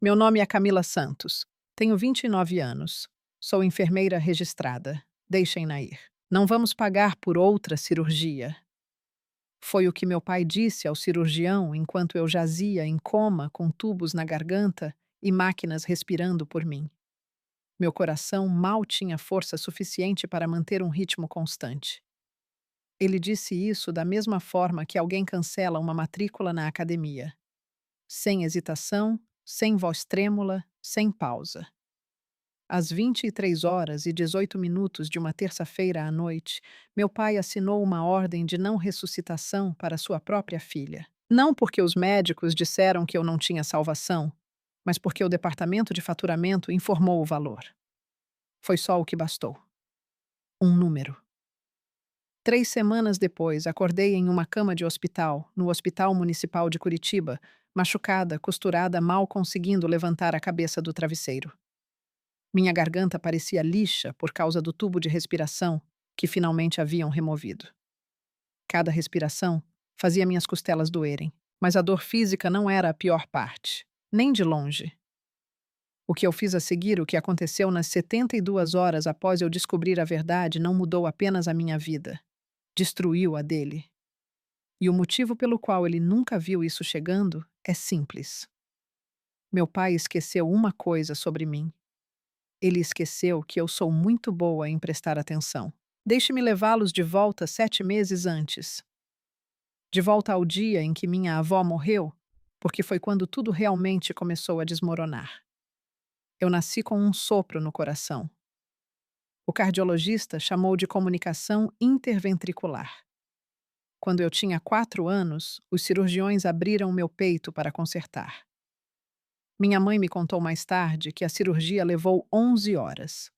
Meu nome é Camila Santos. Tenho 29 anos. Sou enfermeira registrada. Deixem-na ir. Não vamos pagar por outra cirurgia. Foi o que meu pai disse ao cirurgião enquanto eu jazia em coma com tubos na garganta e máquinas respirando por mim. Meu coração mal tinha força suficiente para manter um ritmo constante. Ele disse isso da mesma forma que alguém cancela uma matrícula na academia. Sem hesitação, sem voz trêmula, sem pausa. Às 23h18 de uma terça-feira à noite, meu pai assinou uma ordem de não ressuscitação para sua própria filha. Não porque os médicos disseram que eu não tinha salvação, mas porque o departamento de faturamento informou o valor. Foi só o que bastou. Um número. 3 semanas depois, acordei em uma cama de hospital, no Hospital Municipal de Curitiba, machucada, costurada, mal conseguindo levantar a cabeça do travesseiro. Minha garganta parecia lixa por causa do tubo de respiração que finalmente haviam removido. Cada respiração fazia minhas costelas doerem, mas a dor física não era a pior parte, nem de longe. O que eu fiz a seguir, o que aconteceu nas 72 horas após eu descobrir a verdade, não mudou apenas a minha vida, destruiu a dele. E o motivo pelo qual ele nunca viu isso chegando é simples. Meu pai esqueceu uma coisa sobre mim. Ele esqueceu que eu sou muito boa em prestar atenção. Deixe-me levá-los de volta 7 meses antes. De volta ao dia em que minha avó morreu, porque foi quando tudo realmente começou a desmoronar. Eu nasci com um sopro no coração. O cardiologista chamou de comunicação interventricular. Quando eu tinha 4 anos, os cirurgiões abriram meu peito para consertar. Minha mãe me contou mais tarde que a cirurgia levou 11 horas.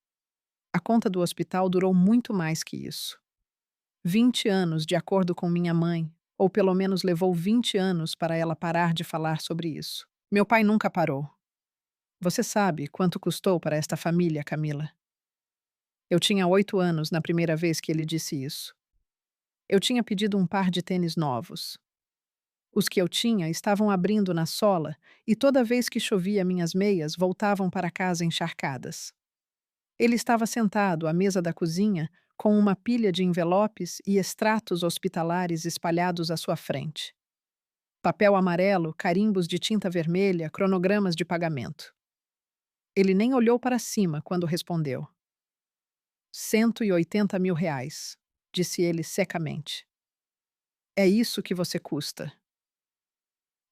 A conta do hospital durou muito mais que isso. 20 anos, de acordo com minha mãe, ou pelo menos levou 20 anos para ela parar de falar sobre isso. Meu pai nunca parou. Você sabe quanto custou para esta família, Camila? Eu tinha 8 anos na primeira vez que ele disse isso. Eu tinha pedido um par de tênis novos. Os que eu tinha estavam abrindo na sola e toda vez que chovia minhas meias voltavam para casa encharcadas. Ele estava sentado à mesa da cozinha com uma pilha de envelopes e extratos hospitalares espalhados à sua frente. Papel amarelo, carimbos de tinta vermelha, cronogramas de pagamento. Ele nem olhou para cima quando respondeu. R$ 180.000, disse ele secamente. É isso que você custa.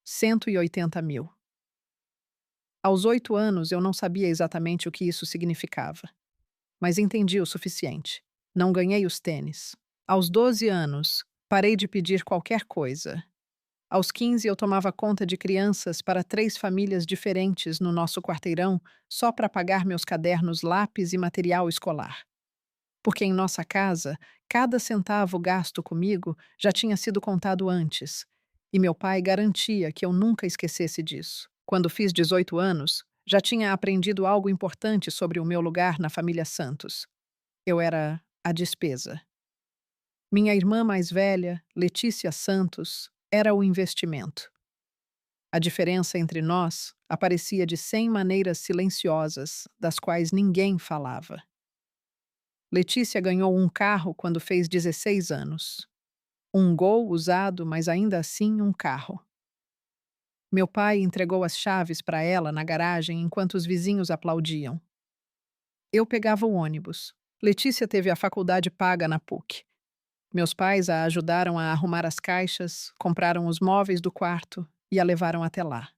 180.000. Aos 8 anos eu não sabia exatamente o que isso significava, mas entendi o suficiente. Não ganhei os tênis. Aos 12 anos, parei de pedir qualquer coisa. Aos 15 eu tomava conta de crianças para 3 famílias diferentes no nosso quarteirão só para pagar meus cadernos, lápis e material escolar. Porque em nossa casa, cada centavo gasto comigo já tinha sido contado antes, e meu pai garantia que eu nunca esquecesse disso. Quando fiz 18 anos, já tinha aprendido algo importante sobre o meu lugar na família Santos. Eu era a despesa. Minha irmã mais velha, Letícia Santos, era o investimento. A diferença entre nós aparecia de 100 maneiras silenciosas, das quais ninguém falava. Letícia ganhou um carro quando fez 16 anos. Um Gol usado, mas ainda assim um carro. Meu pai entregou as chaves para ela na garagem enquanto os vizinhos aplaudiam. Eu pegava o ônibus. Letícia teve a faculdade paga na PUC. Meus pais a ajudaram a arrumar as caixas, compraram os móveis do quarto e a levaram até lá.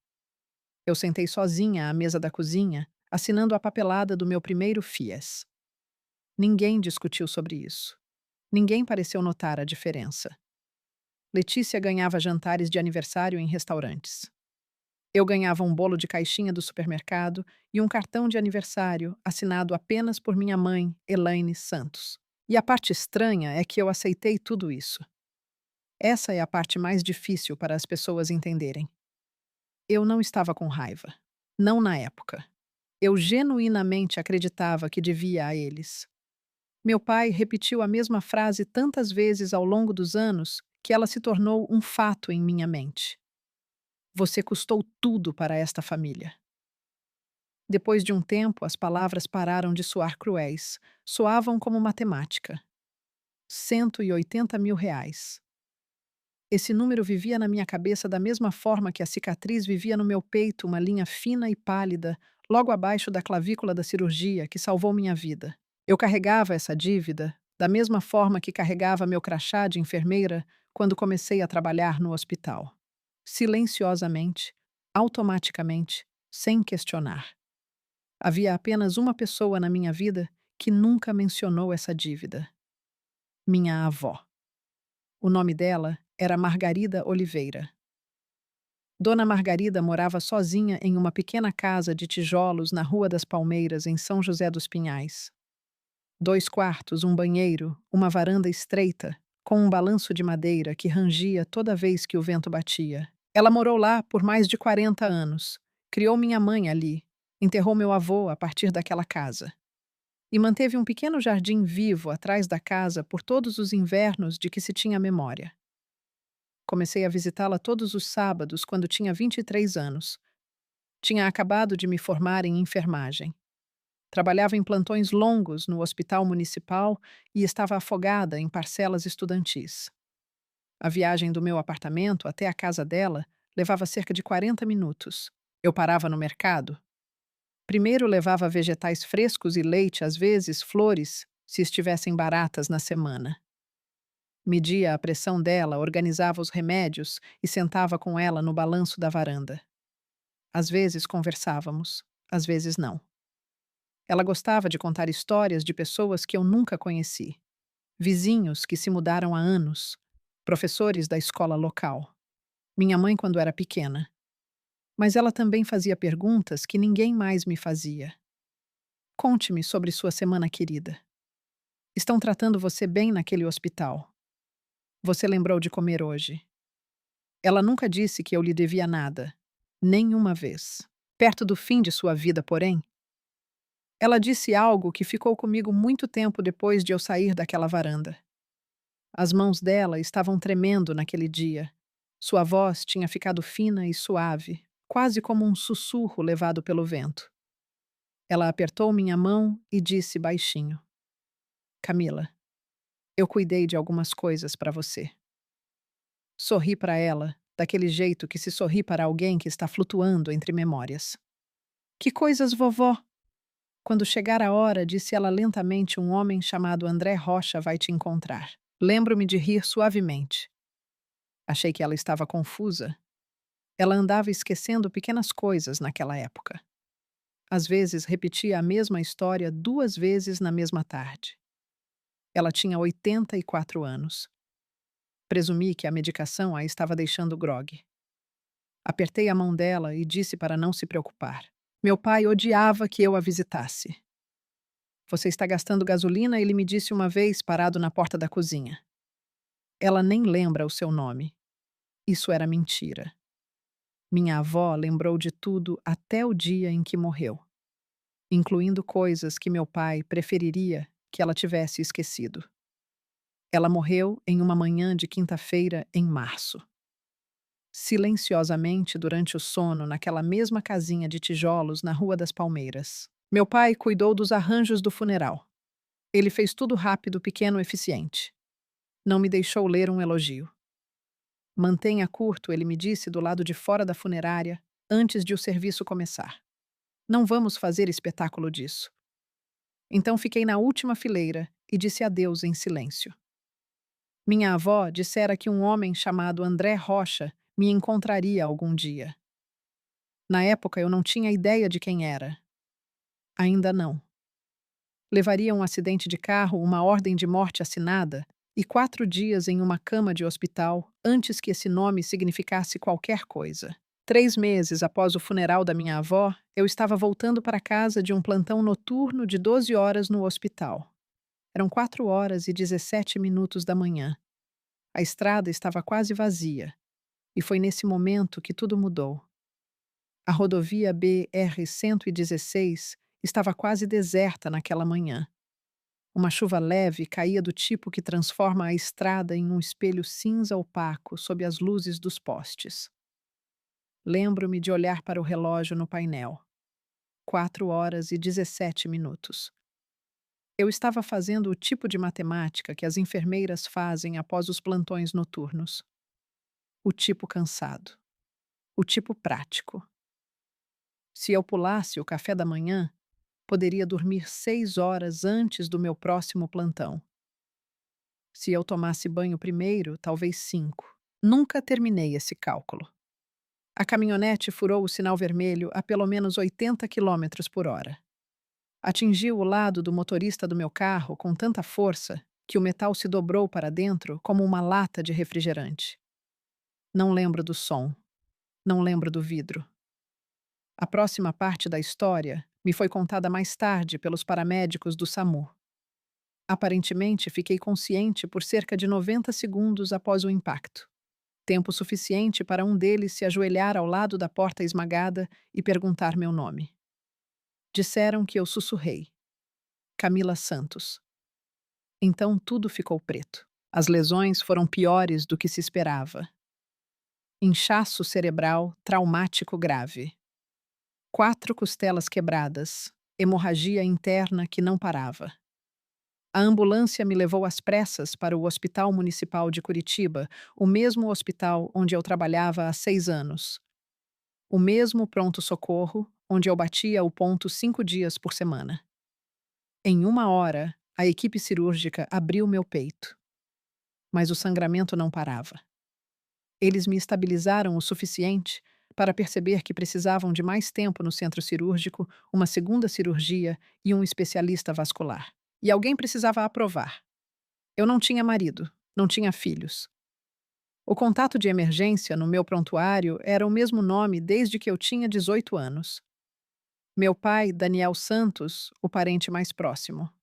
Eu sentei sozinha à mesa da cozinha, assinando a papelada do meu primeiro FIES. Ninguém discutiu sobre isso. Ninguém pareceu notar a diferença. Letícia ganhava jantares de aniversário em restaurantes. Eu ganhava um bolo de caixinha do supermercado e um cartão de aniversário assinado apenas por minha mãe, Elaine Santos. E a parte estranha é que eu aceitei tudo isso. Essa é a parte mais difícil para as pessoas entenderem. Eu não estava com raiva. Não na época. Eu genuinamente acreditava que devia a eles. Meu pai repetiu a mesma frase tantas vezes ao longo dos anos que ela se tornou um fato em minha mente. Você custou tudo para esta família. Depois de um tempo, as palavras pararam de soar cruéis. Soavam como matemática. 180 mil reais. Esse número vivia na minha cabeça da mesma forma que a cicatriz vivia no meu peito, uma linha fina e pálida, logo abaixo da clavícula da cirurgia que salvou minha vida. Eu carregava essa dívida da mesma forma que carregava meu crachá de enfermeira quando comecei a trabalhar no hospital. Silenciosamente, automaticamente, sem questionar. Havia apenas uma pessoa na minha vida que nunca mencionou essa dívida: minha avó. O nome dela era Margarida Oliveira. Dona Margarida morava sozinha em uma pequena casa de tijolos na Rua das Palmeiras, em São José dos Pinhais. 2 quartos, um banheiro, uma varanda estreita, com um balanço de madeira que rangia toda vez que o vento batia. Ela morou lá por mais de 40 anos. Criou minha mãe ali. Enterrou meu avô a partir daquela casa. E manteve um pequeno jardim vivo atrás da casa por todos os invernos de que se tinha memória. Comecei a visitá-la todos os sábados quando tinha 23 anos. Tinha acabado de me formar em enfermagem. Trabalhava em plantões longos no hospital municipal e estava afogada em parcelas estudantis. A viagem do meu apartamento até a casa dela levava cerca de 40 minutos. Eu parava no mercado. Primeiro levava vegetais frescos e leite, às vezes flores, se estivessem baratas na semana. Media a pressão dela, organizava os remédios e sentava com ela no balanço da varanda. Às vezes conversávamos, às vezes não. Ela gostava de contar histórias de pessoas que eu nunca conheci. Vizinhos que se mudaram há anos, professores da escola local, minha mãe quando era pequena. Mas ela também fazia perguntas que ninguém mais me fazia. Conte-me sobre sua semana querida. Estão tratando você bem naquele hospital? Você lembrou de comer hoje? Ela nunca disse que eu lhe devia nada. Nenhuma vez. Perto do fim de sua vida, porém, ela disse algo que ficou comigo muito tempo depois de eu sair daquela varanda. As mãos dela estavam tremendo naquele dia. Sua voz tinha ficado fina e suave, quase como um sussurro levado pelo vento. Ela apertou minha mão e disse baixinho: Camila, eu cuidei de algumas coisas para você. Sorri para ela, daquele jeito que se sorri para alguém que está flutuando entre memórias. Que coisas, vovó? Quando chegar a hora, disse ela lentamente, um homem chamado André Rocha vai te encontrar. Lembro-me de rir suavemente. Achei que ela estava confusa. Ela andava esquecendo pequenas coisas naquela época. Às vezes repetia a mesma história 2 vezes na mesma tarde. Ela tinha 84 anos. Presumi que a medicação a estava deixando grogue. Apertei a mão dela e disse para não se preocupar. Meu pai odiava que eu a visitasse. Você está gastando gasolina, ele me disse uma vez, parado na porta da cozinha. Ela nem lembra o seu nome. Isso era mentira. Minha avó lembrou de tudo até o dia em que morreu, incluindo coisas que meu pai preferiria que ela tivesse esquecido. Ela morreu em uma manhã de quinta-feira em março. Silenciosamente durante o sono naquela mesma casinha de tijolos na Rua das Palmeiras. Meu pai cuidou dos arranjos do funeral. Ele fez tudo rápido, pequeno, eficiente. Não me deixou ler um elogio. Mantenha curto, ele me disse do lado de fora da funerária, antes de o serviço começar. Não vamos fazer espetáculo disso. Então fiquei na última fileira e disse adeus em silêncio. Minha avó dissera que um homem chamado André Rocha me encontraria algum dia. Na época eu não tinha ideia de quem era. Ainda não. Levaria um acidente de carro, uma ordem de morte assinada e 4 dias em uma cama de hospital antes que esse nome significasse qualquer coisa. 3 meses após o funeral da minha avó, eu estava voltando para casa de um plantão noturno de 12 horas no hospital. Eram 4h17 da manhã. A estrada estava quase vazia. E foi nesse momento que tudo mudou. A rodovia BR-116 estava quase deserta naquela manhã. Uma chuva leve caía do tipo que transforma a estrada em um espelho cinza opaco sob as luzes dos postes. Lembro-me de olhar para o relógio no painel. 4 horas e 17 minutos. Eu estava fazendo o tipo de matemática que as enfermeiras fazem após os plantões noturnos. O tipo cansado. O tipo prático. Se eu pulasse o café da manhã, poderia dormir 6 horas antes do meu próximo plantão. Se eu tomasse banho primeiro, talvez 5. Nunca terminei esse cálculo. A caminhonete furou o sinal vermelho a pelo menos 80 km/h. Atingiu o lado do motorista do meu carro com tanta força que o metal se dobrou para dentro como uma lata de refrigerante. Não lembro do som. Não lembro do vidro. A próxima parte da história me foi contada mais tarde pelos paramédicos do SAMU. Aparentemente, fiquei consciente por cerca de 90 segundos após o impacto. Tempo suficiente para um deles se ajoelhar ao lado da porta esmagada e perguntar meu nome. Disseram que eu sussurrei. Camila Santos. Então tudo ficou preto. As lesões foram piores do que se esperava. Inchaço cerebral traumático grave. 4 costelas quebradas. Hemorragia interna que não parava. A ambulância me levou às pressas para o Hospital Municipal de Curitiba, o mesmo hospital onde eu trabalhava há 6 anos. O mesmo pronto-socorro onde eu batia o ponto 5 dias por semana. Em 1 hora, a equipe cirúrgica abriu meu peito. Mas o sangramento não parava. Eles me estabilizaram o suficiente para perceber que precisavam de mais tempo no centro cirúrgico, uma segunda cirurgia e um especialista vascular. E alguém precisava aprovar. Eu não tinha marido, não tinha filhos. O contato de emergência no meu prontuário era o mesmo nome desde que eu tinha 18 anos. Meu pai, Daniel Santos, o parente mais próximo.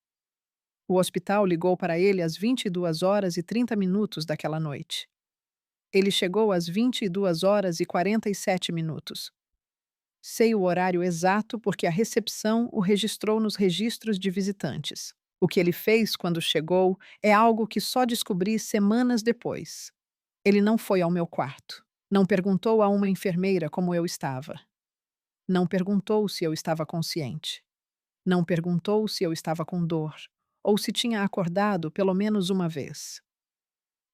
O hospital ligou para ele às 22 horas e 30 minutos daquela noite. Ele chegou às 22 horas e 47 minutos. Sei o horário exato porque a recepção o registrou nos registros de visitantes. O que ele fez quando chegou é algo que só descobri semanas depois. Ele não foi ao meu quarto. Não perguntou a uma enfermeira como eu estava. Não perguntou se eu estava consciente. Não perguntou se eu estava com dor, ou se tinha acordado pelo menos uma vez.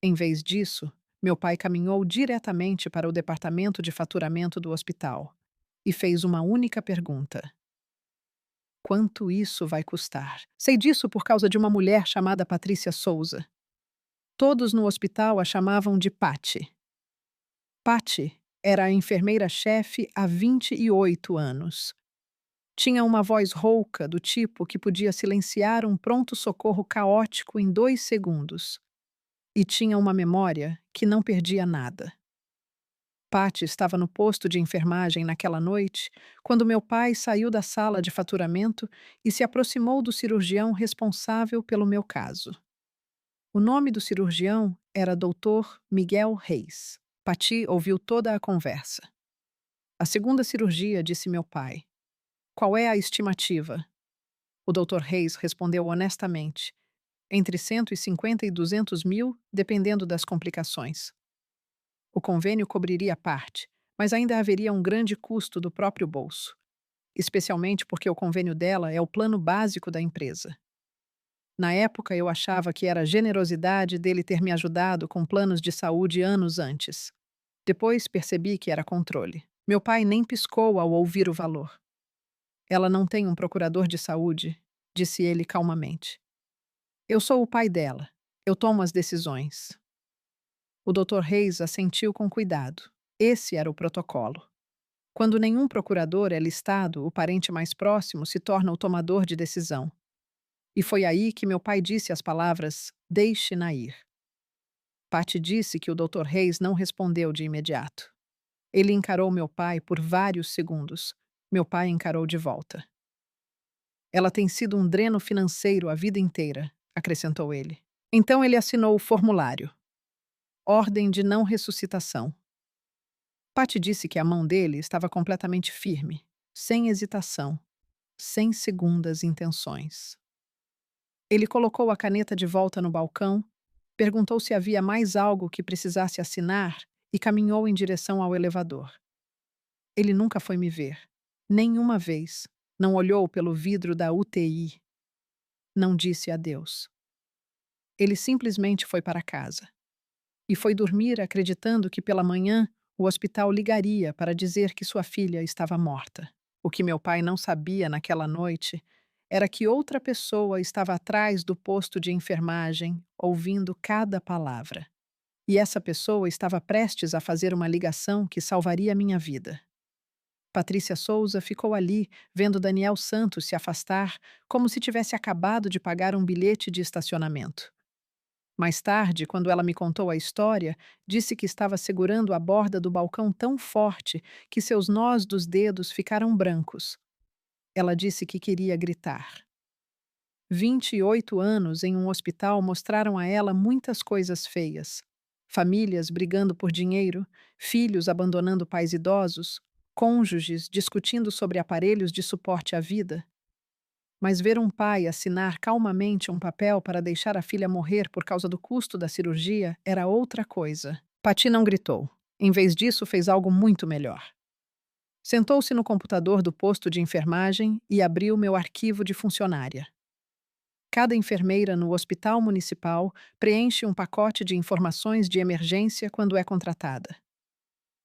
Em vez disso, meu pai caminhou diretamente para o departamento de faturamento do hospital e fez uma única pergunta: quanto isso vai custar? Sei disso por causa de uma mulher chamada Patrícia Souza. Todos no hospital a chamavam de Pati. Pati era a enfermeira-chefe há 28 anos. Tinha uma voz rouca do tipo que podia silenciar um pronto-socorro caótico em 2 segundos. E tinha uma memória que não perdia nada. Patty estava no posto de enfermagem naquela noite, quando meu pai saiu da sala de faturamento e se aproximou do cirurgião responsável pelo meu caso. O nome do cirurgião era Dr. Miguel Reis. Patty ouviu toda a conversa. A segunda cirurgia, disse meu pai. Qual é a estimativa? O Dr. Reis respondeu honestamente. Entre 150 e 200 mil, dependendo das complicações. O convênio cobriria a parte, mas ainda haveria um grande custo do próprio bolso, especialmente porque o convênio dela é o plano básico da empresa. Na época, eu achava que era generosidade dele ter me ajudado com planos de saúde anos antes. Depois percebi que era controle. Meu pai nem piscou ao ouvir o valor. Ela não tem um procurador de saúde, disse ele calmamente. Eu sou o pai dela. Eu tomo as decisões. O Dr. Reis assentiu com cuidado. Esse era o protocolo. Quando nenhum procurador é listado, o parente mais próximo se torna o tomador de decisão. E foi aí que meu pai disse as palavras: deixe-na ir. Patty disse que o Dr. Reis não respondeu de imediato. Ele encarou meu pai por vários segundos. Meu pai encarou de volta. Ela tem sido um dreno financeiro a vida inteira, acrescentou ele. Então ele assinou o formulário. Ordem de não ressuscitação. Patty disse que a mão dele estava completamente firme, sem hesitação, sem segundas intenções. Ele colocou a caneta de volta no balcão, perguntou se havia mais algo que precisasse assinar e caminhou em direção ao elevador. Ele nunca foi me ver, nenhuma vez, Não olhou pelo vidro da UTI. Não disse adeus. Ele simplesmente foi para casa. E foi dormir acreditando que pela manhã o hospital ligaria para dizer que sua filha estava morta. O que meu pai não sabia naquela noite era que outra pessoa estava atrás do posto de enfermagem, ouvindo cada palavra. E essa pessoa estava prestes a fazer uma ligação que salvaria minha vida. Patrícia Souza ficou ali, vendo Daniel Santos se afastar, como se tivesse acabado de pagar um bilhete de estacionamento. Mais tarde, quando ela me contou a história, disse que estava segurando a borda do balcão tão forte que seus nós dos dedos ficaram brancos. Ela disse que queria gritar. 28 anos em um hospital mostraram a ela muitas coisas feias. Famílias brigando por dinheiro, filhos abandonando pais idosos, cônjuges discutindo sobre aparelhos de suporte à vida. Mas ver um pai assinar calmamente um papel para deixar a filha morrer por causa do custo da cirurgia era outra coisa. Pati não gritou. Em vez disso, fez algo muito melhor. Sentou-se no computador do posto de enfermagem e abriu meu arquivo de funcionária. Cada enfermeira no hospital municipal preenche um pacote de informações de emergência quando é contratada.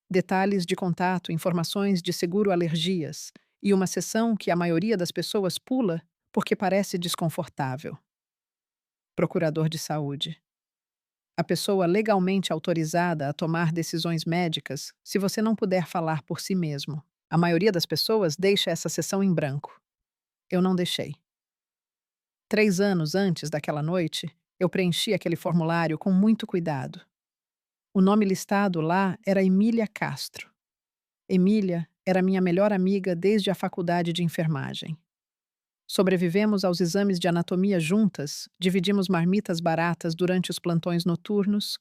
Detalhes de contato, informações de seguro-alergias e uma seção que a maioria das pessoas pula porque parece desconfortável. Procurador de saúde. A pessoa legalmente autorizada a tomar decisões médicas se você não puder falar por si mesmo. A maioria das pessoas deixa essa seção em branco. Eu não deixei. 3 anos antes daquela noite, eu preenchi aquele formulário com muito cuidado. O nome listado lá era Emília Castro. Emília era minha melhor amiga desde a faculdade de enfermagem. Sobrevivemos aos exames de anatomia juntas, dividimos marmitas baratas durante os plantões noturnos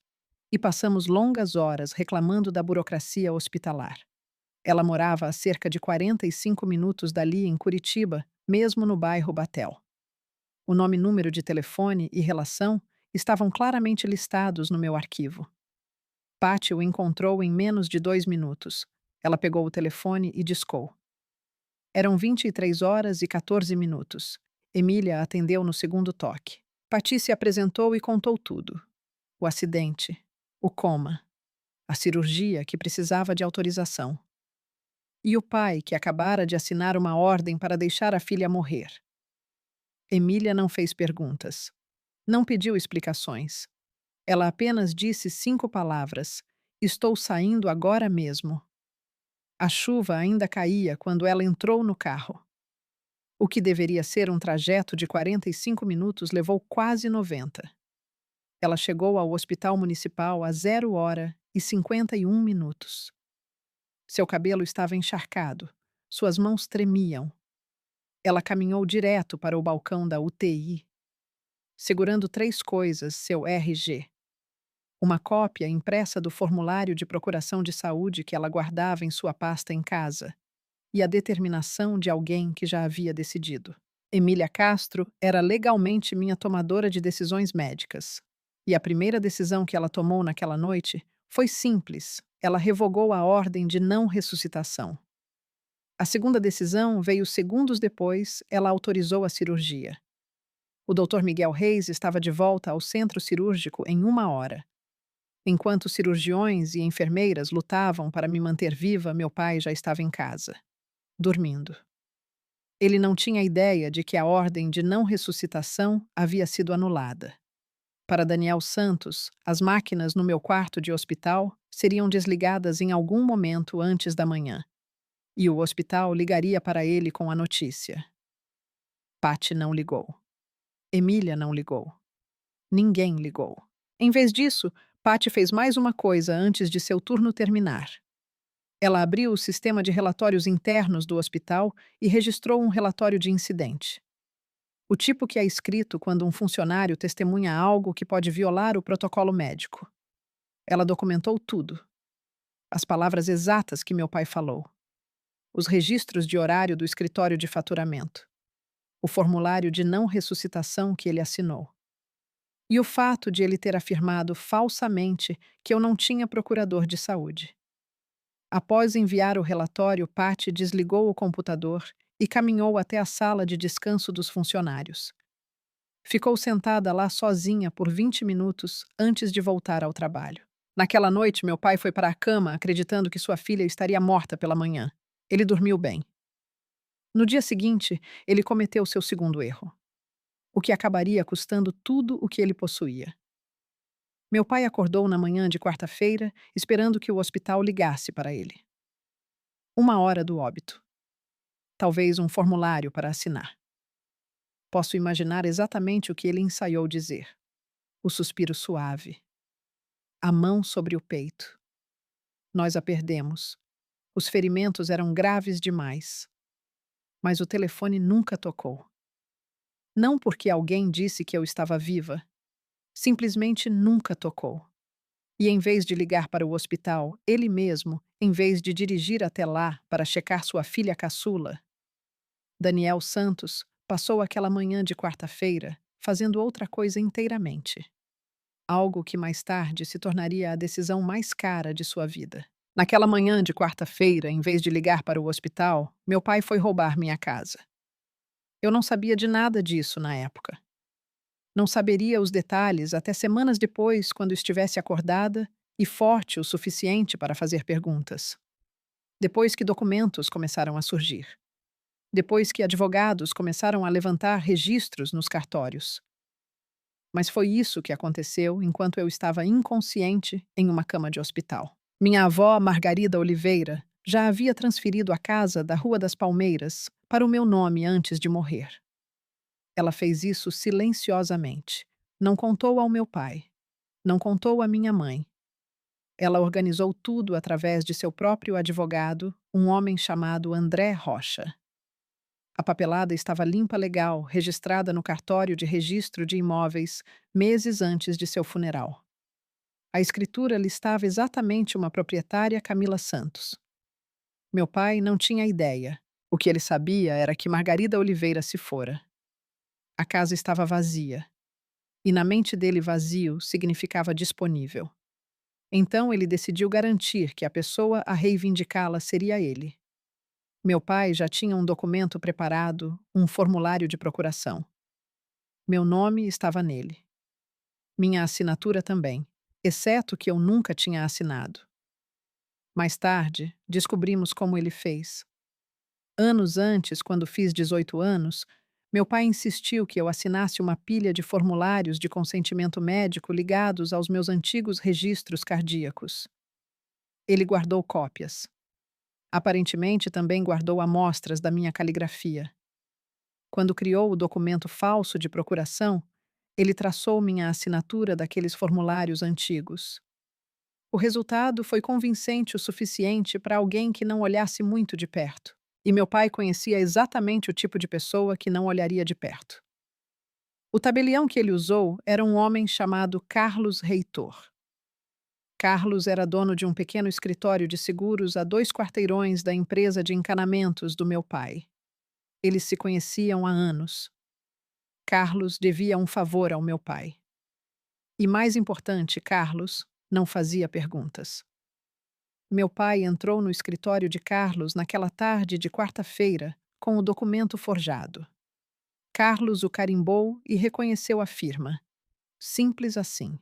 e passamos longas horas reclamando da burocracia hospitalar. Ela morava a cerca de 45 minutos dali em Curitiba, mesmo no bairro Batel. O nome, número de telefone e relação estavam claramente listados no meu arquivo. Patty o encontrou em menos de 2 minutos. Ela pegou o telefone e discou. Eram 23 horas e 14 minutos. Emília atendeu no segundo toque. Patty se apresentou e contou tudo. O acidente, o coma, a cirurgia que precisava de autorização. E o pai que acabara de assinar uma ordem para deixar a filha morrer. Emília não fez perguntas. Não pediu explicações. Ela apenas disse 5 palavras. Estou saindo agora mesmo. A chuva ainda caía quando ela entrou no carro. O que deveria ser um trajeto de 45 minutos levou quase 90. Ela chegou ao hospital municipal a 0h51. Seu cabelo estava encharcado. Suas mãos tremiam. Ela caminhou direto para o balcão da UTI, segurando 3 coisas: seu RG, uma cópia impressa do formulário de procuração de saúde que ela guardava em sua pasta em casa, e a determinação de alguém que já havia decidido. Emília Castro era legalmente minha tomadora de decisões médicas. E a primeira decisão que ela tomou naquela noite foi simples: ela revogou a ordem de não ressuscitação. A segunda decisão veio segundos depois, ela autorizou a cirurgia. O Dr. Miguel Reis estava de volta ao centro cirúrgico em 1 hora. Enquanto cirurgiões e enfermeiras lutavam para me manter viva, meu pai já estava em casa, dormindo. Ele não tinha ideia de que a ordem de não ressuscitação havia sido anulada. Para Daniel Santos, as máquinas no meu quarto de hospital seriam desligadas em algum momento antes da manhã. E o hospital ligaria para ele com a notícia. Patty não ligou. Emília não ligou. Ninguém ligou. Em vez disso, Patty fez mais uma coisa antes de seu turno terminar. Ela abriu o sistema de relatórios internos do hospital e registrou um relatório de incidente. O tipo que é escrito quando um funcionário testemunha algo que pode violar o protocolo médico. Ela documentou tudo. As palavras exatas que meu pai falou. Os registros de horário do escritório de faturamento. O formulário de não ressuscitação que ele assinou. E o fato de ele ter afirmado falsamente que eu não tinha procurador de saúde. Após enviar o relatório, Patty desligou o computador e caminhou até a sala de descanso dos funcionários. Ficou sentada lá sozinha por 20 minutos antes de voltar ao trabalho. Naquela noite, meu pai foi para a cama acreditando que sua filha estaria morta pela manhã. Ele dormiu bem. No dia seguinte, ele cometeu seu segundo erro, o que acabaria custando tudo o que ele possuía. Meu pai acordou na manhã de quarta-feira, esperando que o hospital ligasse para ele. 1 hora do óbito. Talvez um formulário para assinar. Posso imaginar exatamente o que ele ensaiou dizer. O suspiro suave. A mão sobre o peito. Nós a perdemos. Os ferimentos eram graves demais. Mas o telefone nunca tocou. Não porque alguém disse que eu estava viva. Simplesmente nunca tocou. E em vez de ligar para o hospital, ele mesmo, em vez de dirigir até lá para checar sua filha caçula, Daniel Santos passou aquela manhã de quarta-feira fazendo outra coisa inteiramente. Algo que mais tarde se tornaria a decisão mais cara de sua vida. Naquela manhã de quarta-feira, em vez de ligar para o hospital, meu pai foi roubar minha casa. Eu não sabia de nada disso na época. Não saberia os detalhes até semanas depois, quando estivesse acordada e forte o suficiente para fazer perguntas. Depois que documentos começaram a surgir. Depois que advogados começaram a levantar registros nos cartórios. Mas foi isso que aconteceu enquanto eu estava inconsciente em uma cama de hospital. Minha avó, Margarida Oliveira, já havia transferido a casa da Rua das Palmeiras para o meu nome antes de morrer. Ela fez isso silenciosamente. Não contou ao meu pai. Não contou à minha mãe. Ela organizou tudo através de seu próprio advogado, um homem chamado André Rocha. A papelada estava limpa legal, registrada no cartório de registro de imóveis, meses antes de seu funeral. A escritura listava exatamente uma proprietária, Camila Santos. Meu pai não tinha ideia. O que ele sabia era que Margarida Oliveira se fora. A casa estava vazia. E na mente dele vazio significava disponível. Então ele decidiu garantir que a pessoa a reivindicá-la seria ele. Meu pai já tinha um documento preparado, um formulário de procuração. Meu nome estava nele. Minha assinatura também, exceto que eu nunca tinha assinado. Mais tarde, descobrimos como ele fez. Anos antes, quando fiz 18 anos, meu pai insistiu que eu assinasse uma pilha de formulários de consentimento médico ligados aos meus antigos registros cardíacos. Ele guardou cópias. Aparentemente também guardou amostras da minha caligrafia. Quando criou o documento falso de procuração, ele traçou minha assinatura daqueles formulários antigos. O resultado foi convincente o suficiente para alguém que não olhasse muito de perto. E meu pai conhecia exatamente o tipo de pessoa que não olharia de perto. O tabelião que ele usou era um homem chamado Carlos Reitor. Carlos era dono de um pequeno escritório de seguros a 2 quarteirões da empresa de encanamentos do meu pai. Eles se conheciam há anos. Carlos devia um favor ao meu pai. E mais importante, Carlos não fazia perguntas. Meu pai entrou no escritório de Carlos naquela tarde de quarta-feira com o documento forjado. Carlos o carimbou e reconheceu a firma. Simples assim.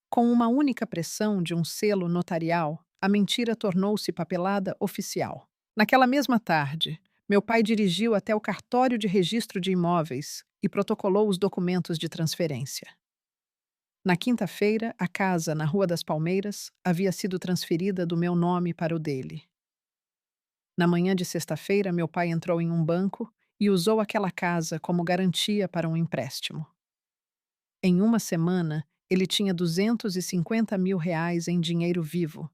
Com uma única pressão de um selo notarial, a mentira tornou-se papelada oficial. Naquela mesma tarde, meu pai dirigiu até o cartório de registro de imóveis e protocolou os documentos de transferência. Na quinta-feira, a casa na Rua das Palmeiras havia sido transferida do meu nome para o dele. Na manhã de sexta-feira, meu pai entrou em um banco e usou aquela casa como garantia para um empréstimo. Em uma semana, ele tinha R$ 250 mil em dinheiro vivo.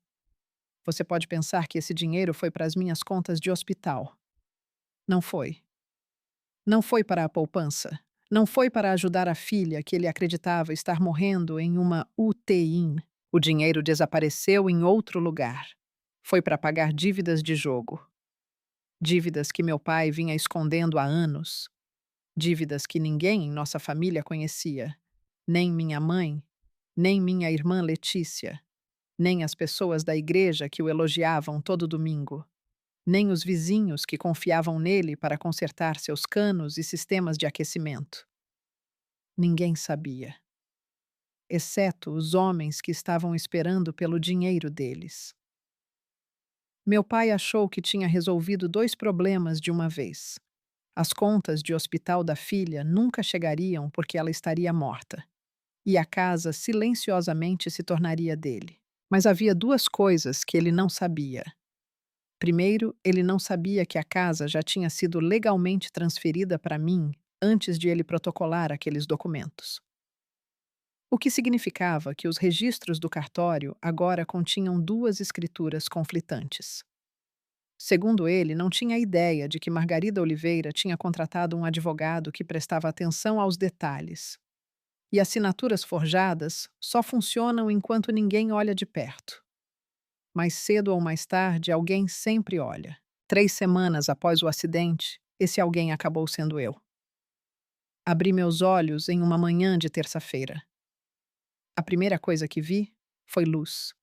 Você pode pensar que esse dinheiro foi para as minhas contas de hospital. Não foi. Não foi para a poupança. Não foi para ajudar a filha que ele acreditava estar morrendo em uma UTI. O dinheiro desapareceu em outro lugar. Foi para pagar dívidas de jogo. Dívidas que meu pai vinha escondendo há anos. Dívidas que ninguém em nossa família conhecia. Nem minha mãe, nem minha irmã Letícia, nem as pessoas da igreja que o elogiavam todo domingo. nem os vizinhos que confiavam nele para consertar seus canos e sistemas de aquecimento. Ninguém sabia, exceto os homens que estavam esperando pelo dinheiro deles. Meu pai achou que tinha resolvido dois problemas de uma vez. As contas de hospital da filha nunca chegariam porque ela estaria morta, e a casa silenciosamente se tornaria dele. Mas havia duas coisas que ele não sabia. Primeiro, ele não sabia que a casa já tinha sido legalmente transferida para mim antes de ele protocolar aqueles documentos. O que significava que os registros do cartório agora continham duas escrituras conflitantes. Segundo ele, não tinha ideia de que Margarida Oliveira tinha contratado um advogado que prestava atenção aos detalhes. E assinaturas forjadas só funcionam enquanto ninguém olha de perto. Mais cedo ou mais tarde, alguém sempre olha. 3 semanas após o acidente, esse alguém acabou sendo eu. Abri meus olhos em uma manhã de terça-feira. A primeira coisa que vi foi luz.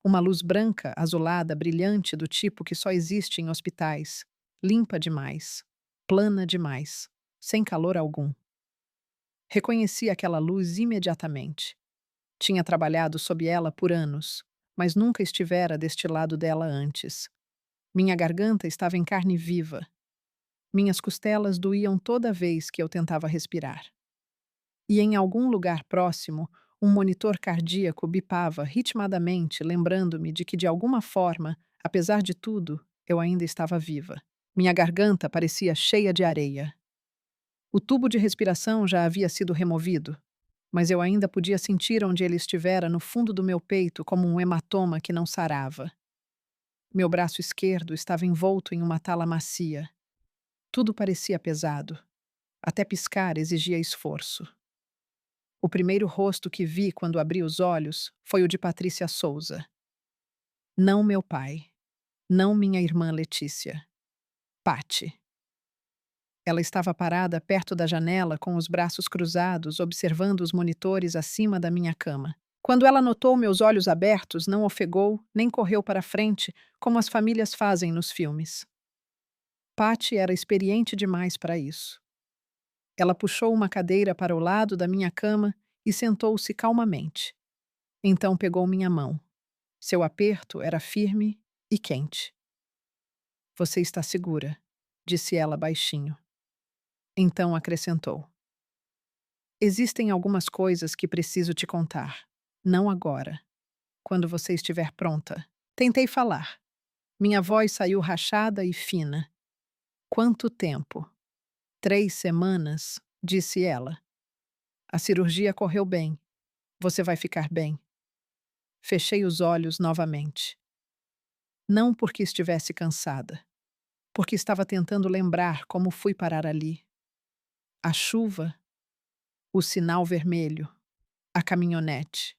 Uma luz branca, azulada, brilhante do tipo que só existe em hospitais. Limpa demais. Plana demais. Sem calor algum. Reconheci aquela luz imediatamente. Tinha trabalhado sob ela por anos, mas nunca estivera deste lado dela antes. Minha garganta estava em carne viva. Minhas costelas doíam toda vez que eu tentava respirar. E em algum lugar próximo, um monitor cardíaco bipava ritmadamente, lembrando-me de que, de alguma forma, apesar de tudo, eu ainda estava viva. Minha garganta parecia cheia de areia. O tubo de respiração já havia sido removido, mas eu ainda podia sentir onde ele estivera no fundo do meu peito como um hematoma que não sarava. Meu braço esquerdo estava envolto em uma tala macia. Tudo parecia pesado. Até piscar exigia esforço. O primeiro rosto que vi quando abri os olhos foi o de Patrícia Souza. Não meu pai. Não minha irmã Letícia. Pati. Ela estava parada perto da janela com os braços cruzados, observando os monitores acima da minha cama. Quando ela notou meus olhos abertos, não ofegou, nem correu para frente, como as famílias fazem nos filmes. Patty era experiente demais para isso. Ela puxou uma cadeira para o lado da minha cama e sentou-se calmamente. Então pegou minha mão. Seu aperto era firme e quente. Você está segura, disse ela baixinho. Então acrescentou. Existem algumas coisas que preciso te contar. Não agora. Quando você estiver pronta. Tentei falar. Minha voz saiu rachada e fina. Quanto tempo? 3 semanas, disse ela. A cirurgia correu bem. Você vai ficar bem. Fechei os olhos novamente. Não porque estivesse cansada, porque estava tentando lembrar como fui parar ali. A chuva, o sinal vermelho, a caminhonete,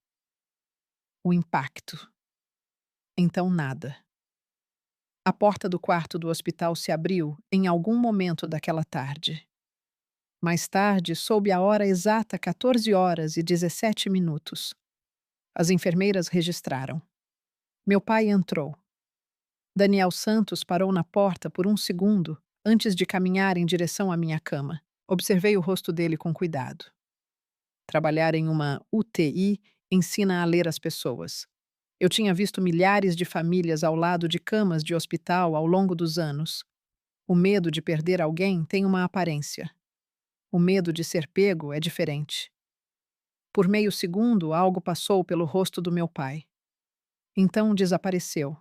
o impacto. Então nada. A porta do quarto do hospital se abriu em algum momento daquela tarde. Mais tarde, soube a hora exata 14 horas e 17 minutos. As enfermeiras registraram. Meu pai entrou. Daniel Santos parou na porta por um segundo antes de caminhar em direção à minha cama. Observei o rosto dele com cuidado. Trabalhar em uma UTI ensina a ler as pessoas. Eu tinha visto milhares de famílias ao lado de camas de hospital ao longo dos anos. O medo de perder alguém tem uma aparência. O medo de ser pego é diferente. Por meio segundo, algo passou pelo rosto do meu pai. Então desapareceu.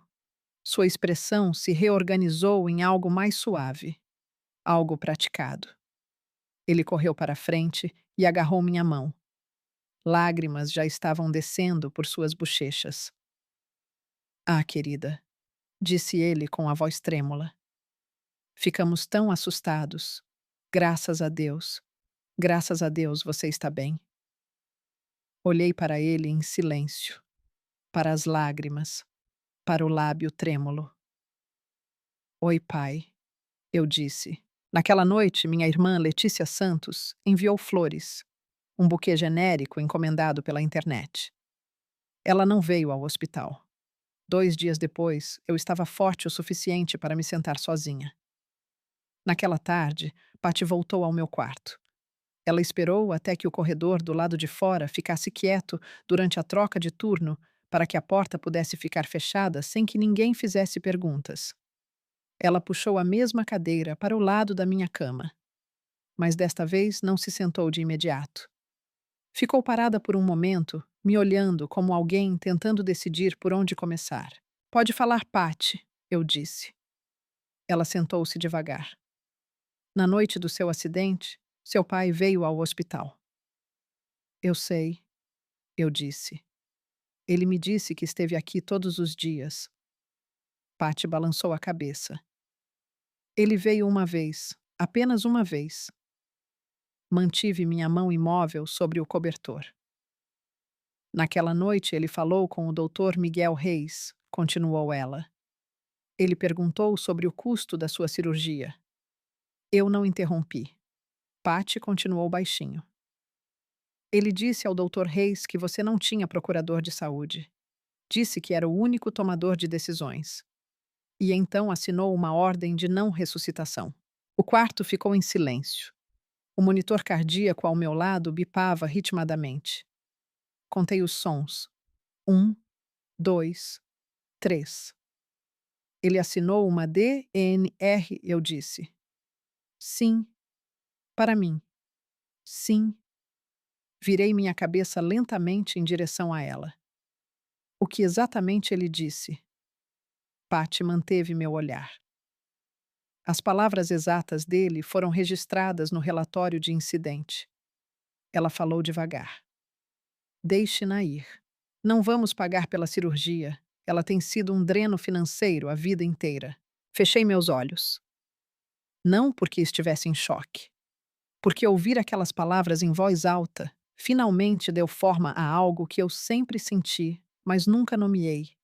Sua expressão se reorganizou em algo mais suave, algo praticado. Ele correu para a frente e agarrou minha mão. Lágrimas já estavam descendo por suas bochechas. Ah, querida, disse ele com a voz trêmula. Ficamos tão assustados. Graças a Deus. Graças a Deus você está bem. Olhei para ele em silêncio, para as lágrimas, para o lábio trêmulo. Oi, pai, eu disse. Naquela noite, minha irmã Letícia Santos enviou flores, um buquê genérico encomendado pela internet. Ela não veio ao hospital. 2 dias depois, eu estava forte o suficiente para me sentar sozinha. Naquela tarde, Patty voltou ao meu quarto. Ela esperou até que o corredor do lado de fora ficasse quieto durante a troca de turno para que a porta pudesse ficar fechada sem que ninguém fizesse perguntas. Ela puxou a mesma cadeira para o lado da minha cama, mas desta vez não se sentou de imediato. Ficou parada por um momento, me olhando como alguém tentando decidir por onde começar. Pode falar, Patty, eu disse. Ela sentou-se devagar. Na noite do seu acidente, seu pai veio ao hospital. Eu sei, eu disse. Ele me disse que esteve aqui todos os dias. Patty balançou a cabeça. Ele veio uma vez, apenas uma vez. Mantive minha mão imóvel sobre o cobertor. Naquela noite ele falou com o Dr. Miguel Reis, continuou ela. Ele perguntou sobre o custo da sua cirurgia. Eu não interrompi. Patty continuou baixinho. Ele disse ao Dr. Reis que você não tinha procurador de saúde. Disse que era o único tomador de decisões. E então assinou uma ordem de não ressuscitação. O quarto ficou em silêncio. O monitor cardíaco ao meu lado bipava ritmadamente. Contei os sons. 1, 2, 3. Ele assinou uma DNR, eu disse. Sim. Para mim. Sim. Virei minha cabeça lentamente em direção a ela. O que exatamente ele disse? Patty manteve meu olhar. As palavras exatas dele foram registradas no relatório de incidente. Ela falou devagar. Deixe-na ir. Não vamos pagar pela cirurgia. Ela tem sido um dreno financeiro a vida inteira. Fechei meus olhos. Não porque estivesse em choque. Porque ouvir aquelas palavras em voz alta finalmente deu forma a algo que eu sempre senti, mas nunca nomeei.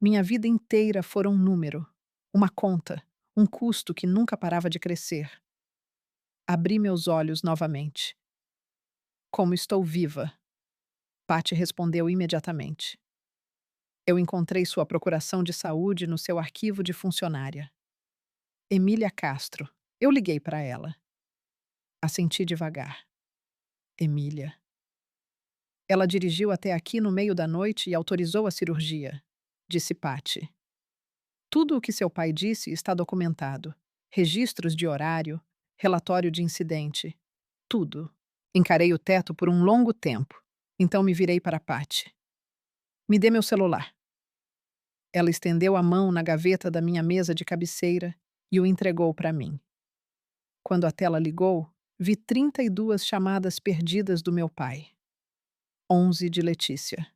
Minha vida inteira fora um número, uma conta, um custo que nunca parava de crescer. Abri meus olhos novamente. Como estou viva? Patty respondeu imediatamente. Eu encontrei sua procuração de saúde no seu arquivo de funcionária. Emília Castro. Eu liguei para ela. Assenti devagar. Emília. Ela dirigiu até aqui no meio da noite e autorizou a cirurgia, disse Patty. Tudo o que seu pai disse está documentado. Registros de horário, relatório de incidente. Tudo. Encarei o teto por um longo tempo. Então me virei para Patty. Me dê meu celular. Ela estendeu a mão na gaveta da minha mesa de cabeceira e o entregou para mim. Quando a tela ligou, vi 32 chamadas perdidas do meu pai. 11 de Letícia.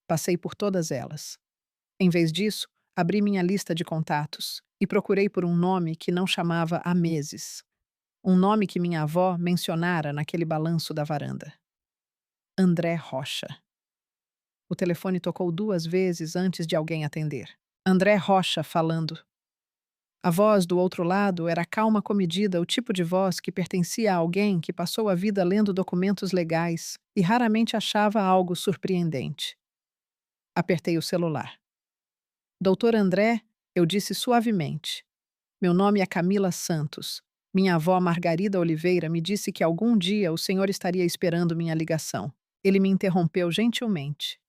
Passei por todas elas. Em vez disso, abri minha lista de contatos e procurei por um nome que não chamava há meses. Um nome que minha avó mencionara naquele balanço da varanda. André Rocha. O telefone tocou 2 vezes antes de alguém atender. André Rocha falando. A voz do outro lado era calma comedida, o tipo de voz que pertencia a alguém que passou a vida lendo documentos legais e raramente achava algo surpreendente. Apertei o celular. Doutor André, eu disse suavemente. Meu nome é Camila Santos. Minha avó Margarida Oliveira me disse que algum dia o senhor estaria esperando minha ligação. Ele me interrompeu gentilmente.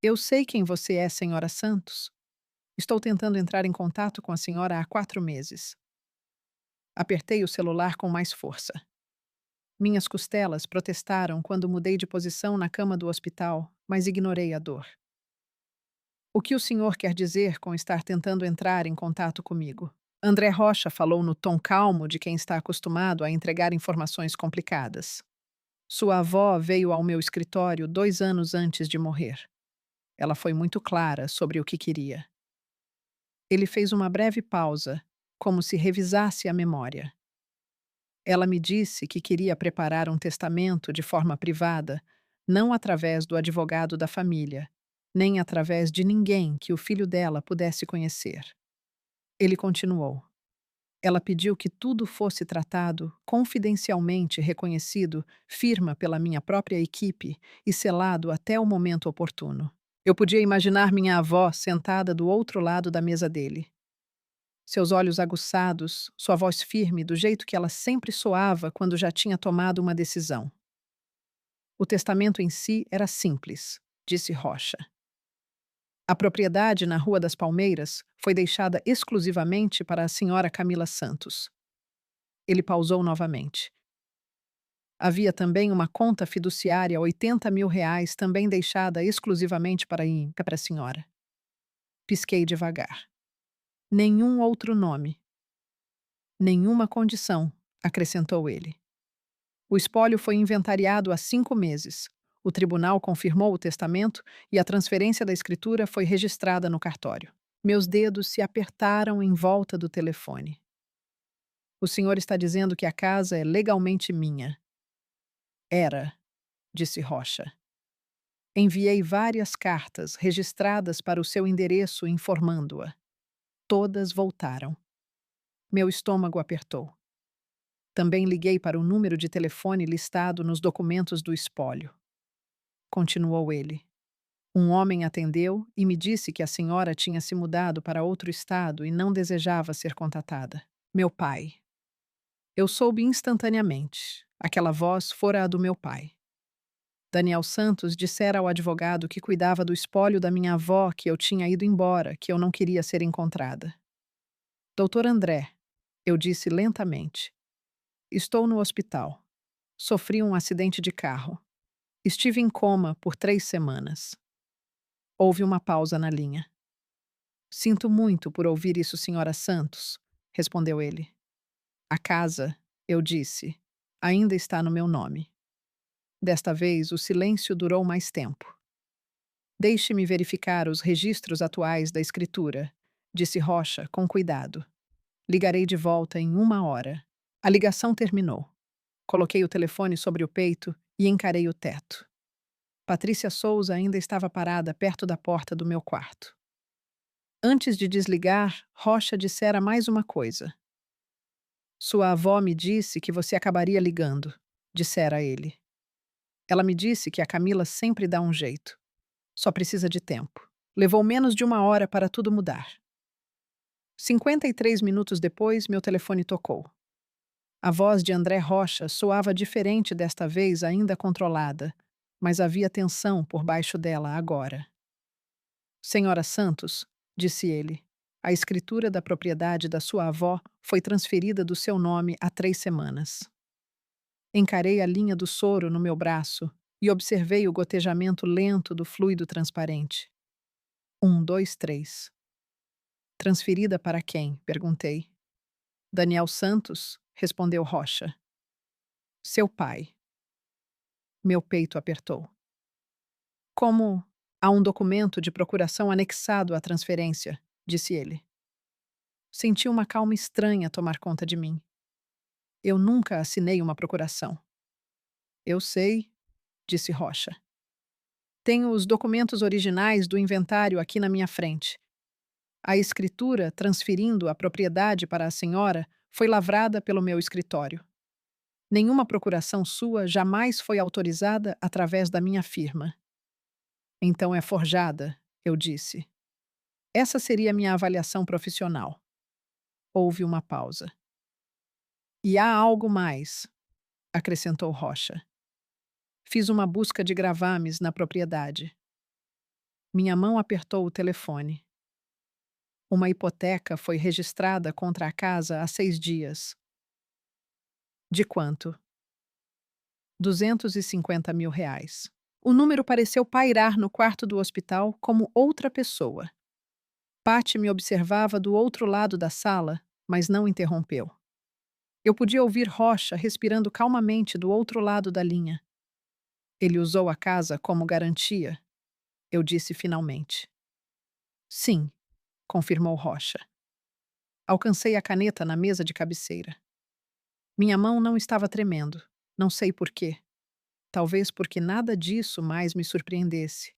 Eu sei quem você é, senhora Santos. Estou tentando entrar em contato com a senhora há 4 meses. Apertei o celular com mais força. Minhas costelas protestaram quando mudei de posição na cama do hospital, mas ignorei a dor. O que o senhor quer dizer com estar tentando entrar em contato comigo? André Rocha falou no tom calmo de quem está acostumado a entregar informações complicadas. Sua avó veio ao meu escritório 2 anos antes de morrer. Ela foi muito clara sobre o que queria. Ele fez uma breve pausa, como se revisasse a memória. Ela me disse que queria preparar um testamento de forma privada, não através do advogado da família, nem através de ninguém que o filho dela pudesse conhecer. Ele continuou. Ela pediu que tudo fosse tratado, confidencialmente reconhecido, firma pela minha própria equipe e selado até o momento oportuno. Eu podia imaginar minha avó sentada do outro lado da mesa dele. Seus olhos aguçados, sua voz firme, do jeito que ela sempre soava quando já tinha tomado uma decisão. O testamento em si era simples, disse Rocha. A propriedade na Rua das Palmeiras foi deixada exclusivamente para a senhora Camila Santos. Ele pausou novamente. Havia também uma conta fiduciária R$ 80.000 também deixada exclusivamente para a senhora. Pisquei devagar. Nenhum outro nome. Nenhuma condição, acrescentou ele. O espólio foi inventariado há 5 meses. O tribunal confirmou o testamento e a transferência da escritura foi registrada no cartório. Meus dedos se apertaram em volta do telefone. O senhor está dizendo que a casa é legalmente minha. Era, disse Rocha. Enviei várias cartas registradas para o seu endereço informando-a. Todas voltaram. Meu estômago apertou. Também liguei para o número de telefone listado nos documentos do espólio. Continuou ele. Um homem atendeu e me disse que a senhora tinha se mudado para outro estado e não desejava ser contatada. Meu pai. Eu soube instantaneamente. Aquela voz fora a do meu pai. Daniel Santos dissera ao advogado que cuidava do espólio da minha avó que eu tinha ido embora, que eu não queria ser encontrada. Doutor André, eu disse lentamente. Estou no hospital. Sofri um acidente de carro. Estive em coma por 3 semanas. Houve uma pausa na linha. Sinto muito por ouvir isso, senhora Santos, respondeu ele. A casa, eu disse, ainda está no meu nome. Desta vez, o silêncio durou mais tempo. Deixe-me verificar os registros atuais da escritura, disse Rocha, com cuidado. Ligarei de volta em 1 hora. A ligação terminou. Coloquei o telefone sobre o peito e encarei o teto. Patrícia Souza ainda estava parada perto da porta do meu quarto. Antes de desligar, Rocha dissera mais uma coisa. Sua avó me disse que você acabaria ligando, dissera ele. Ela me disse que a Camila sempre dá um jeito. Só precisa de tempo. Levou menos de 1 hora para tudo mudar. 53 minutos depois, meu telefone tocou. A voz de André Rocha soava diferente desta vez, ainda controlada, mas havia tensão por baixo dela agora. Senhora Santos, disse ele, a escritura da propriedade da sua avó foi transferida do seu nome há 3 semanas. Encarei a linha do soro no meu braço e observei o gotejamento lento do fluido transparente. 1, 2, 3. Transferida para quem? Perguntei. Daniel Santos, respondeu Rocha. Seu pai. Meu peito apertou. Como há um documento de procuração anexado à transferência, disse ele. Senti uma calma estranha tomar conta de mim. Eu nunca assinei uma procuração. Eu sei, disse Rocha. Tenho os documentos originais do inventário aqui na minha frente. A escritura transferindo a propriedade para a senhora foi lavrada pelo meu escritório. Nenhuma procuração sua jamais foi autorizada através da minha firma. Então é forjada, eu disse. Essa seria minha avaliação profissional. Houve uma pausa. E há algo mais, acrescentou Rocha. Fiz uma busca de gravames na propriedade. Minha mão apertou o telefone. Uma hipoteca foi registrada contra a casa há 6 dias. De quanto? R$ 250.000. O número pareceu pairar no quarto do hospital como outra pessoa. Patty me observava do outro lado da sala, mas não interrompeu. Eu podia ouvir Rocha respirando calmamente do outro lado da linha. Ele usou a casa como garantia, eu disse finalmente. Sim, confirmou Rocha. Alcancei a caneta na mesa de cabeceira. Minha mão não estava tremendo, não sei por quê. Talvez porque nada disso mais me surpreendesse.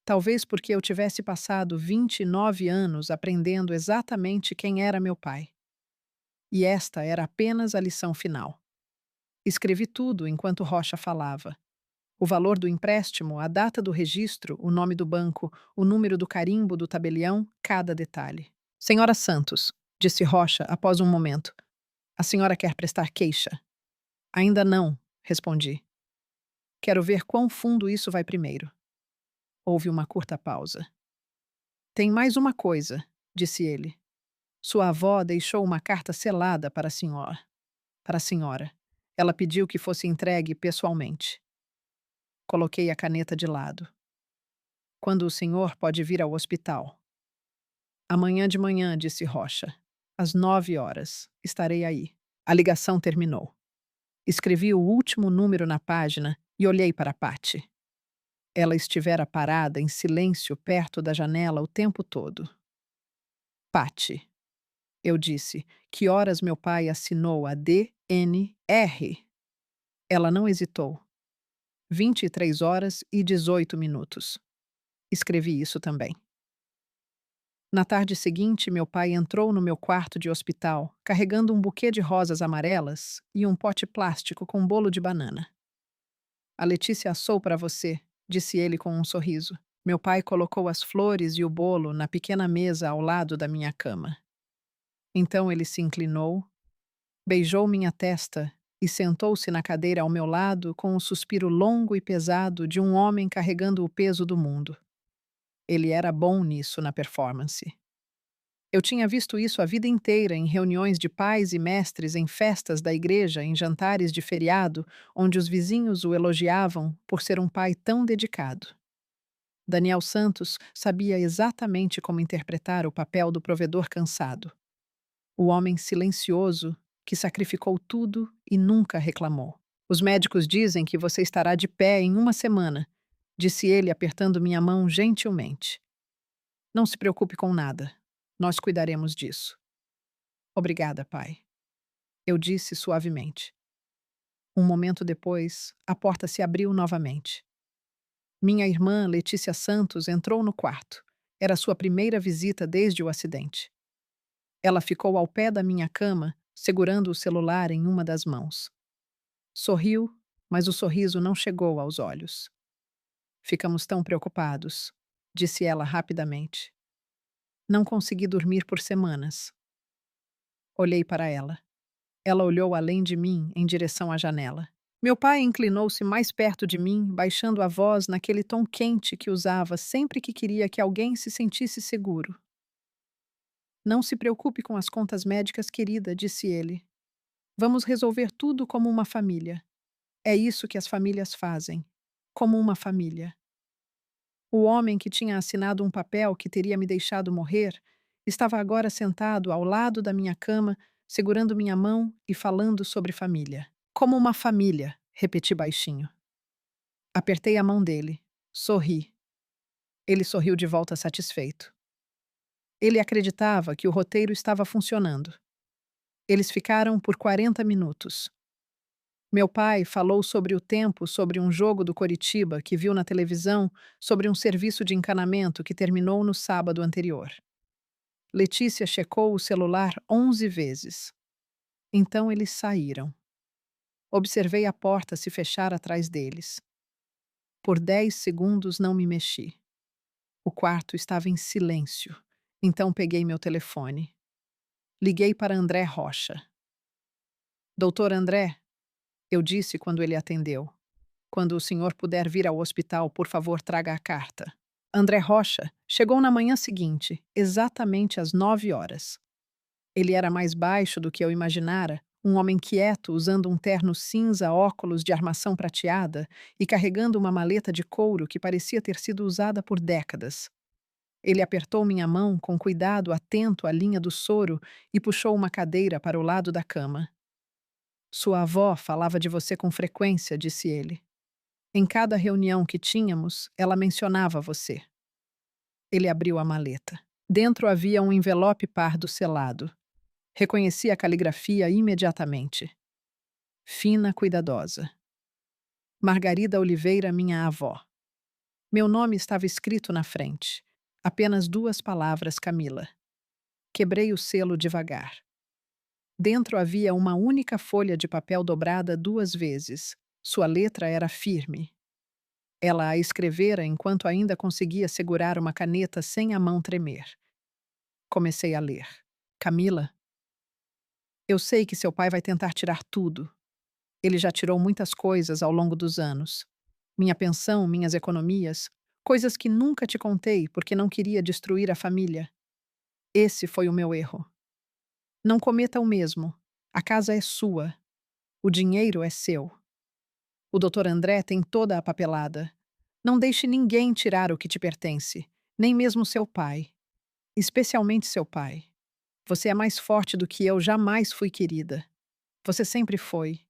Talvez porque eu tivesse passado 29 anos aprendendo exatamente quem era meu pai. E esta era apenas a lição final. Escrevi tudo enquanto Rocha falava. O valor do empréstimo, a data do registro, o nome do banco, o número do carimbo do tabelião, cada detalhe. Senhora Santos, disse Rocha após um momento. A senhora quer prestar queixa? Ainda não, respondi. Quero ver quão fundo isso vai primeiro. Houve uma curta pausa. Tem mais uma coisa, disse ele. Sua avó deixou uma carta selada para a senhora. Para a senhora. Ela pediu que fosse entregue pessoalmente. Coloquei a caneta de lado. Quando o senhor pode vir ao hospital? Amanhã de manhã, disse Rocha. Às 9 horas. Estarei aí. A ligação terminou. Escrevi o último número na página e olhei para Patty. Ela estivera parada em silêncio perto da janela o tempo todo. Patty, eu disse, que horas meu pai assinou a DNR? Ela não hesitou. 23 horas e 18 minutos. Escrevi isso também. Na tarde seguinte, meu pai entrou no meu quarto de hospital, carregando um buquê de rosas amarelas e um pote plástico com bolo de banana. A Letícia assou para você, disse ele com um sorriso. Meu pai colocou as flores e o bolo na pequena mesa ao lado da minha cama. Então ele se inclinou, beijou minha testa e sentou-se na cadeira ao meu lado com um suspiro longo e pesado de um homem carregando o peso do mundo. Ele era bom nisso na performance. Eu tinha visto isso a vida inteira em reuniões de pais e mestres, em festas da igreja, em jantares de feriado, onde os vizinhos o elogiavam por ser um pai tão dedicado. Daniel Santos sabia exatamente como interpretar o papel do provedor cansado. O homem silencioso que sacrificou tudo e nunca reclamou. Os médicos dizem que você estará de pé em uma semana, disse ele apertando minha mão gentilmente. Não se preocupe com nada. Nós cuidaremos disso. Obrigada, pai. Eu disse suavemente. Um momento depois, a porta se abriu novamente. Minha irmã, Letícia Santos, entrou no quarto. Era sua primeira visita desde o acidente. Ela ficou ao pé da minha cama, segurando o celular em uma das mãos. Sorriu, mas o sorriso não chegou aos olhos. Ficamos tão preocupados, disse ela rapidamente. Não consegui dormir por semanas. Olhei para ela. Ela olhou além de mim, em direção à janela. Meu pai inclinou-se mais perto de mim, baixando a voz naquele tom quente que usava sempre que queria que alguém se sentisse seguro. Não se preocupe com as contas médicas, querida, disse ele. Vamos resolver tudo como uma família. É isso que as famílias fazem. Como uma família. O homem que tinha assinado um papel que teria me deixado morrer estava agora sentado ao lado da minha cama, segurando minha mão e falando sobre família. Como uma família, repeti baixinho. Apertei a mão dele. Sorri. Ele sorriu de volta satisfeito. Ele acreditava que o roteiro estava funcionando. Eles ficaram por 40 minutos. Meu pai falou sobre o tempo, sobre um jogo do Coritiba que viu na televisão, sobre um serviço de encanamento que terminou no sábado anterior. Letícia checou o celular 11 vezes. Então eles saíram. Observei a porta se fechar atrás deles. Por 10 segundos não me mexi. O quarto estava em silêncio. Então peguei meu telefone. Liguei para André Rocha. Doutor André, eu disse quando ele atendeu. Quando o senhor puder vir ao hospital, por favor, traga a carta. André Rocha chegou na manhã seguinte, exatamente às 9 horas. Ele era mais baixo do que eu imaginara, um homem quieto, usando um terno cinza, óculos de armação prateada e carregando uma maleta de couro que parecia ter sido usada por décadas. Ele apertou minha mão com cuidado, atento à linha do soro, e puxou uma cadeira para o lado da cama. Sua avó falava de você com frequência, disse ele. Em cada reunião que tínhamos, ela mencionava você. Ele abriu a maleta. Dentro havia um envelope pardo selado. Reconheci a caligrafia imediatamente. Fina, cuidadosa. Margarida Oliveira, minha avó. Meu nome estava escrito na frente. Apenas 2 palavras, Camila. Quebrei o selo devagar. Dentro havia uma única folha de papel dobrada 2 vezes. Sua letra era firme. Ela a escrevera enquanto ainda conseguia segurar uma caneta sem a mão tremer. Comecei a ler. Camila, eu sei que seu pai vai tentar tirar tudo. Ele já tirou muitas coisas ao longo dos anos. Minha pensão, minhas economias, coisas que nunca te contei porque não queria destruir a família. Esse foi o meu erro. Não cometa o mesmo. A casa é sua. O dinheiro é seu. O doutor André tem toda a papelada. Não deixe ninguém tirar o que te pertence, nem mesmo seu pai. Especialmente seu pai. Você é mais forte do que eu jamais fui querida. Você sempre foi.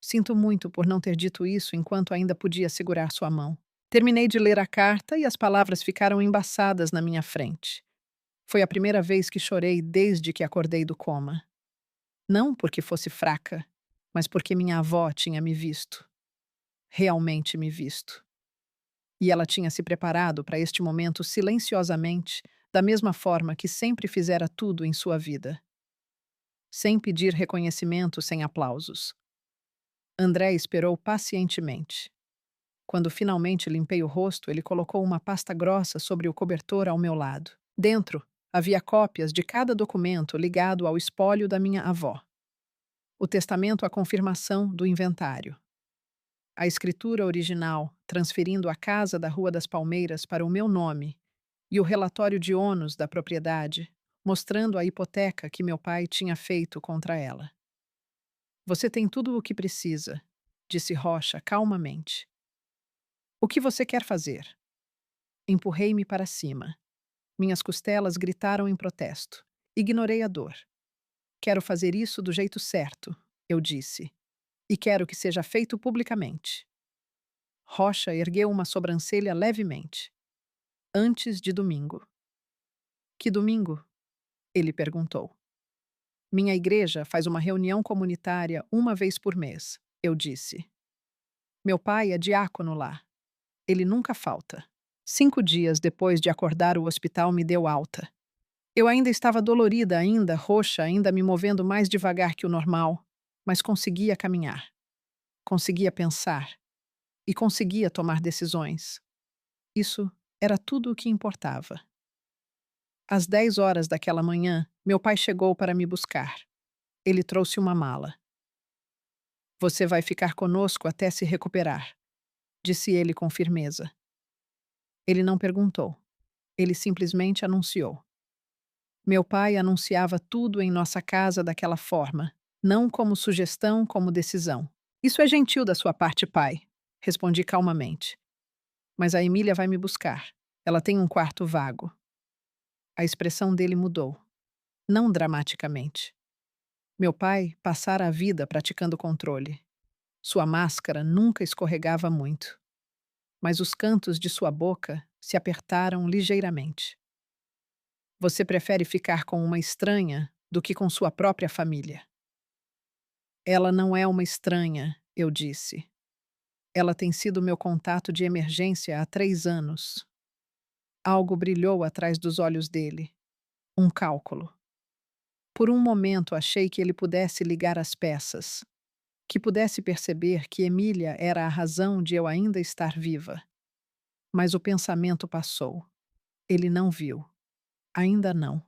Sinto muito por não ter dito isso enquanto ainda podia segurar sua mão. Terminei de ler a carta e as palavras ficaram embaçadas na minha frente. Foi a primeira vez que chorei desde que acordei do coma. Não porque fosse fraca, mas porque minha avó tinha me visto. Realmente me visto. E ela tinha se preparado para este momento silenciosamente, da mesma forma que sempre fizera tudo em sua vida. Sem pedir reconhecimento, sem aplausos. André esperou pacientemente. Quando finalmente limpei o rosto, ele colocou uma pasta grossa sobre o cobertor ao meu lado. Dentro, havia cópias de cada documento ligado ao espólio da minha avó. O testamento à confirmação do inventário. A escritura original, transferindo a casa da Rua das Palmeiras para o meu nome, e o relatório de ônus da propriedade, mostrando a hipoteca que meu pai tinha feito contra ela. Você tem tudo o que precisa, disse Rocha calmamente. O que você quer fazer? Empurrei-me para cima. Minhas costelas gritaram em protesto. Ignorei a dor. Quero fazer isso do jeito certo, eu disse. E quero que seja feito publicamente. Rocha ergueu uma sobrancelha levemente. Antes de domingo. Que domingo? Ele perguntou. Minha igreja faz uma reunião comunitária uma vez por mês, eu disse. Meu pai é diácono lá. Ele nunca falta. 5 dias depois de acordar, o hospital me deu alta. Eu ainda estava dolorida, ainda roxa, ainda me movendo mais devagar que o normal, mas conseguia caminhar. Conseguia pensar. E conseguia tomar decisões. Isso era tudo o que importava. Às 10 horas daquela manhã, meu pai chegou para me buscar. Ele trouxe uma mala. Você vai ficar conosco até se recuperar, disse ele com firmeza. Ele não perguntou. Ele simplesmente anunciou. Meu pai anunciava tudo em nossa casa daquela forma, não como sugestão, como decisão. Isso é gentil da sua parte, pai, respondi calmamente. Mas a Emília vai me buscar. Ela tem um quarto vago. A expressão dele mudou. Não dramaticamente. Meu pai passara a vida praticando controle. Sua máscara nunca escorregava muito. Mas os cantos de sua boca se apertaram ligeiramente. Você prefere ficar com uma estranha do que com sua própria família. Ela não é uma estranha, eu disse. Ela tem sido meu contato de emergência há 3 anos. Algo brilhou atrás dos olhos dele. Um cálculo. Por um momento achei que ele pudesse ligar as peças, que pudesse perceber que Emília era a razão de eu ainda estar viva. Mas o pensamento passou. Ele não viu. Ainda não.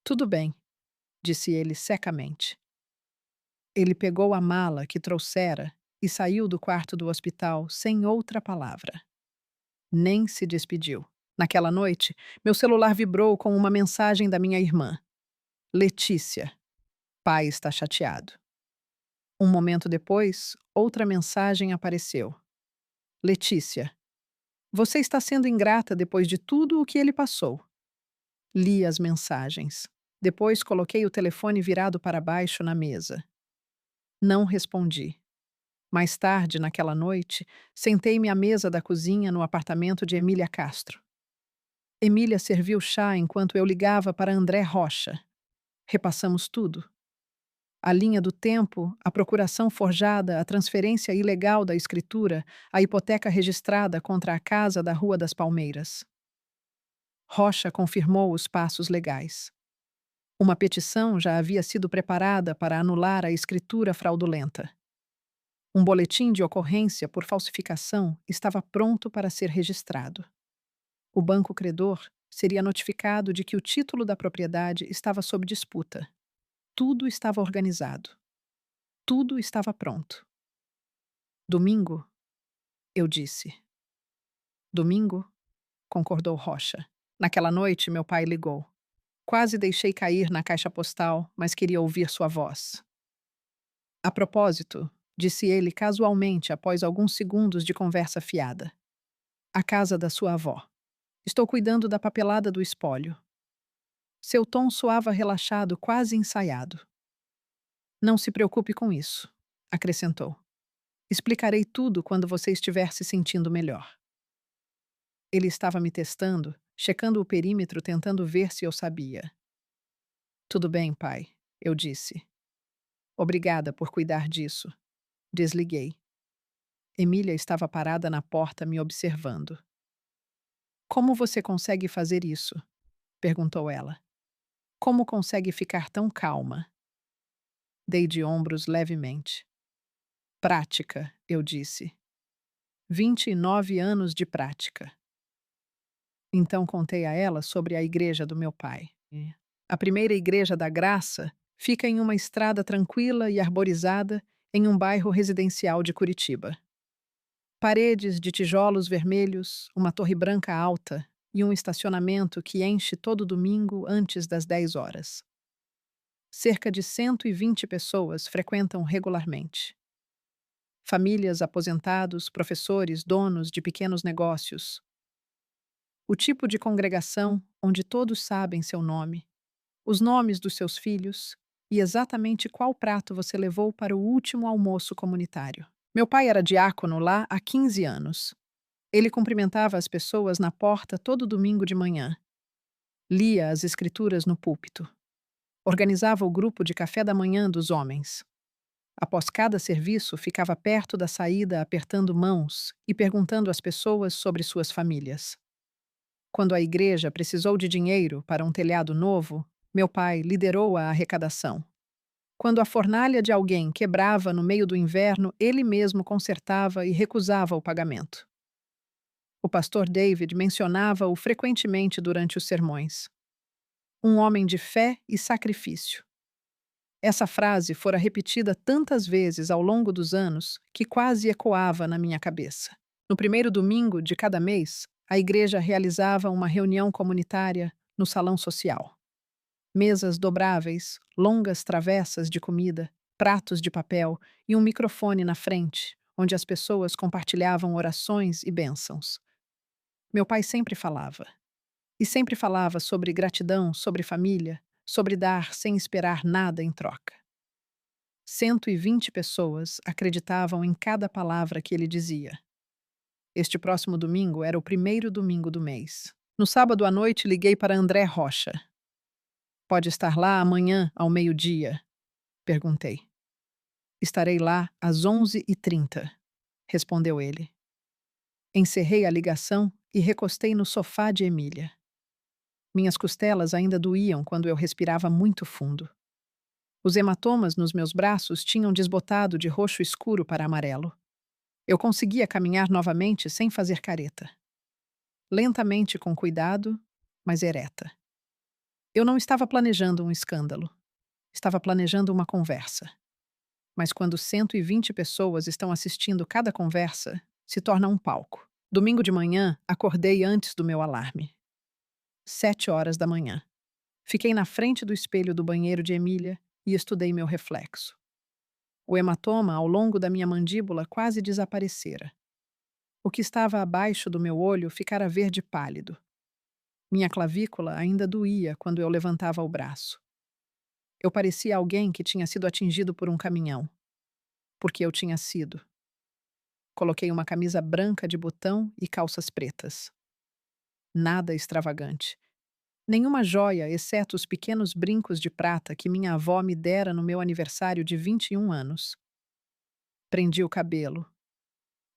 Tudo bem, disse ele secamente. Ele pegou a mala que trouxera e saiu do quarto do hospital sem outra palavra. Nem se despediu. Naquela noite, meu celular vibrou com uma mensagem da minha irmã. Letícia. Pai está chateado. Um momento depois, outra mensagem apareceu. Letícia. Você está sendo ingrata depois de tudo o que ele passou. Li as mensagens. Depois coloquei o telefone virado para baixo na mesa. Não respondi. Mais tarde, naquela noite, sentei-me à mesa da cozinha no apartamento de Emília Castro. Emília serviu chá enquanto eu ligava para André Rocha. Repassamos tudo. A linha do tempo, a procuração forjada, a transferência ilegal da escritura, a hipoteca registrada contra a casa da Rua das Palmeiras. Rocha confirmou os passos legais. Uma petição já havia sido preparada para anular a escritura fraudulenta. Um boletim de ocorrência por falsificação estava pronto para ser registrado. O banco credor seria notificado de que o título da propriedade estava sob disputa. Tudo estava organizado. Tudo estava pronto. Domingo, eu disse. Domingo, concordou Rocha. Naquela noite, meu pai ligou. Quase deixei cair na caixa postal, mas queria ouvir sua voz. A propósito, disse ele casualmente após alguns segundos de conversa fiada. A casa da sua avó. Estou cuidando da papelada do espólio. Seu tom soava relaxado, quase ensaiado. Não se preocupe com isso, acrescentou. Explicarei tudo quando você estiver se sentindo melhor. Ele estava me testando, checando o perímetro, tentando ver se eu sabia. Tudo bem, pai, eu disse. Obrigada por cuidar disso. Desliguei. Emília estava parada na porta me observando. Como você consegue fazer isso? Perguntou ela. Como consegue ficar tão calma? Dei de ombros levemente. Prática, eu disse. 29 anos de prática. Então contei a ela sobre a igreja do meu pai. A primeira igreja da Graça fica em uma estrada tranquila e arborizada em um bairro residencial de Curitiba. Paredes de tijolos vermelhos, uma torre branca alta e um estacionamento que enche todo domingo antes das 10 horas. Cerca de 120 pessoas frequentam regularmente. Famílias, aposentados, professores, donos de pequenos negócios. O tipo de congregação onde todos sabem seu nome, os nomes dos seus filhos e exatamente qual prato você levou para o último almoço comunitário. Meu pai era diácono lá há 15 anos. Ele cumprimentava as pessoas na porta todo domingo de manhã. Lia as escrituras no púlpito. Organizava o grupo de café da manhã dos homens. Após cada serviço, ficava perto da saída apertando mãos e perguntando às pessoas sobre suas famílias. Quando a igreja precisou de dinheiro para um telhado novo, meu pai liderou a arrecadação. Quando a fornalha de alguém quebrava no meio do inverno, ele mesmo consertava e recusava o pagamento. O pastor David mencionava-o frequentemente durante os sermões. Um homem de fé e sacrifício. Essa frase fora repetida tantas vezes ao longo dos anos que quase ecoava na minha cabeça. No primeiro domingo de cada mês, a igreja realizava uma reunião comunitária no salão social. Mesas dobráveis, longas travessas de comida, pratos de papel e um microfone na frente, onde as pessoas compartilhavam orações e bênçãos. Meu pai sempre falava. E sempre falava sobre gratidão, sobre família, sobre dar sem esperar nada em troca. 120 pessoas acreditavam em cada palavra que ele dizia. Este próximo domingo era o primeiro domingo do mês. No sábado à noite, liguei para André Rocha. Pode estar lá amanhã, ao meio-dia? Perguntei. Estarei lá às 11h30, respondeu ele. Encerrei a ligação e recostei no sofá de Emília. Minhas costelas ainda doíam quando eu respirava muito fundo. Os hematomas nos meus braços tinham desbotado de roxo escuro para amarelo. Eu conseguia caminhar novamente sem fazer careta. Lentamente, com cuidado, mas ereta. Eu não estava planejando um escândalo. Estava planejando uma conversa. Mas quando 120 pessoas estão assistindo cada conversa, se torna um palco. Domingo de manhã, acordei antes do meu alarme. 7 horas da manhã. Fiquei na frente do espelho do banheiro de Emília e estudei meu reflexo. O hematoma ao longo da minha mandíbula quase desaparecera. O que estava abaixo do meu olho ficara verde pálido. Minha clavícula ainda doía quando eu levantava o braço. Eu parecia alguém que tinha sido atingido por um caminhão. Porque eu tinha sido. Coloquei uma camisa branca de botão e calças pretas. Nada extravagante. Nenhuma joia, exceto os pequenos brincos de prata que minha avó me dera no meu aniversário de 21 anos. Prendi o cabelo.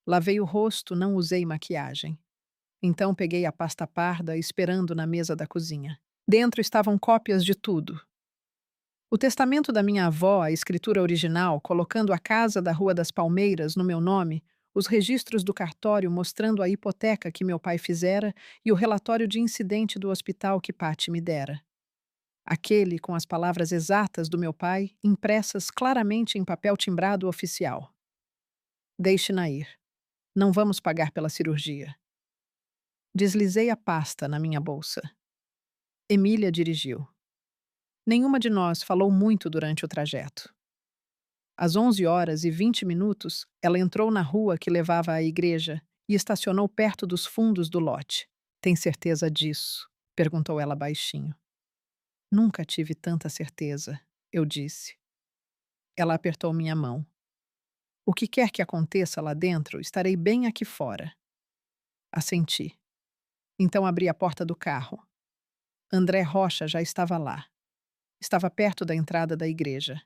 Lavei o rosto, não usei maquiagem. Então peguei a pasta parda esperando na mesa da cozinha. Dentro estavam cópias de tudo. O testamento da minha avó, a escritura original, colocando a casa da Rua das Palmeiras no meu nome, os registros do cartório mostrando a hipoteca que meu pai fizera e o relatório de incidente do hospital que Patty me dera. Aquele com as palavras exatas do meu pai, impressas claramente em papel timbrado oficial. Deixe-na ir. Não vamos pagar pela cirurgia. Deslizei a pasta na minha bolsa. Emília dirigiu. Nenhuma de nós falou muito durante o trajeto. Às 11h20, ela entrou na rua que levava à igreja e estacionou perto dos fundos do lote. Tem certeza disso? Perguntou ela baixinho. Nunca tive tanta certeza, eu disse. Ela apertou minha mão. O que quer que aconteça lá dentro, estarei bem aqui fora. Assenti. Então abri a porta do carro. André Rocha já estava lá. Estava perto da entrada da igreja.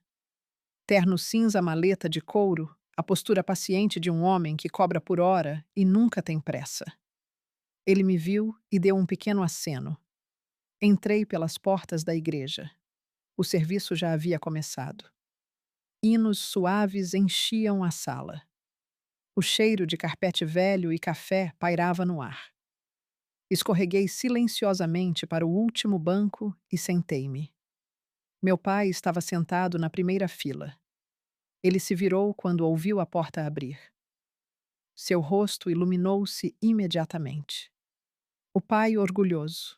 Terno cinza maleta de couro, a postura paciente de um homem que cobra por hora e nunca tem pressa. Ele me viu e deu um pequeno aceno. Entrei pelas portas da igreja. O serviço já havia começado. Hinos suaves enchiam a sala. O cheiro de carpete velho e café pairava no ar. Escorreguei silenciosamente para o último banco e sentei-me. Meu pai estava sentado na primeira fila. Ele se virou quando ouviu a porta abrir. Seu rosto iluminou-se imediatamente. O pai orgulhoso,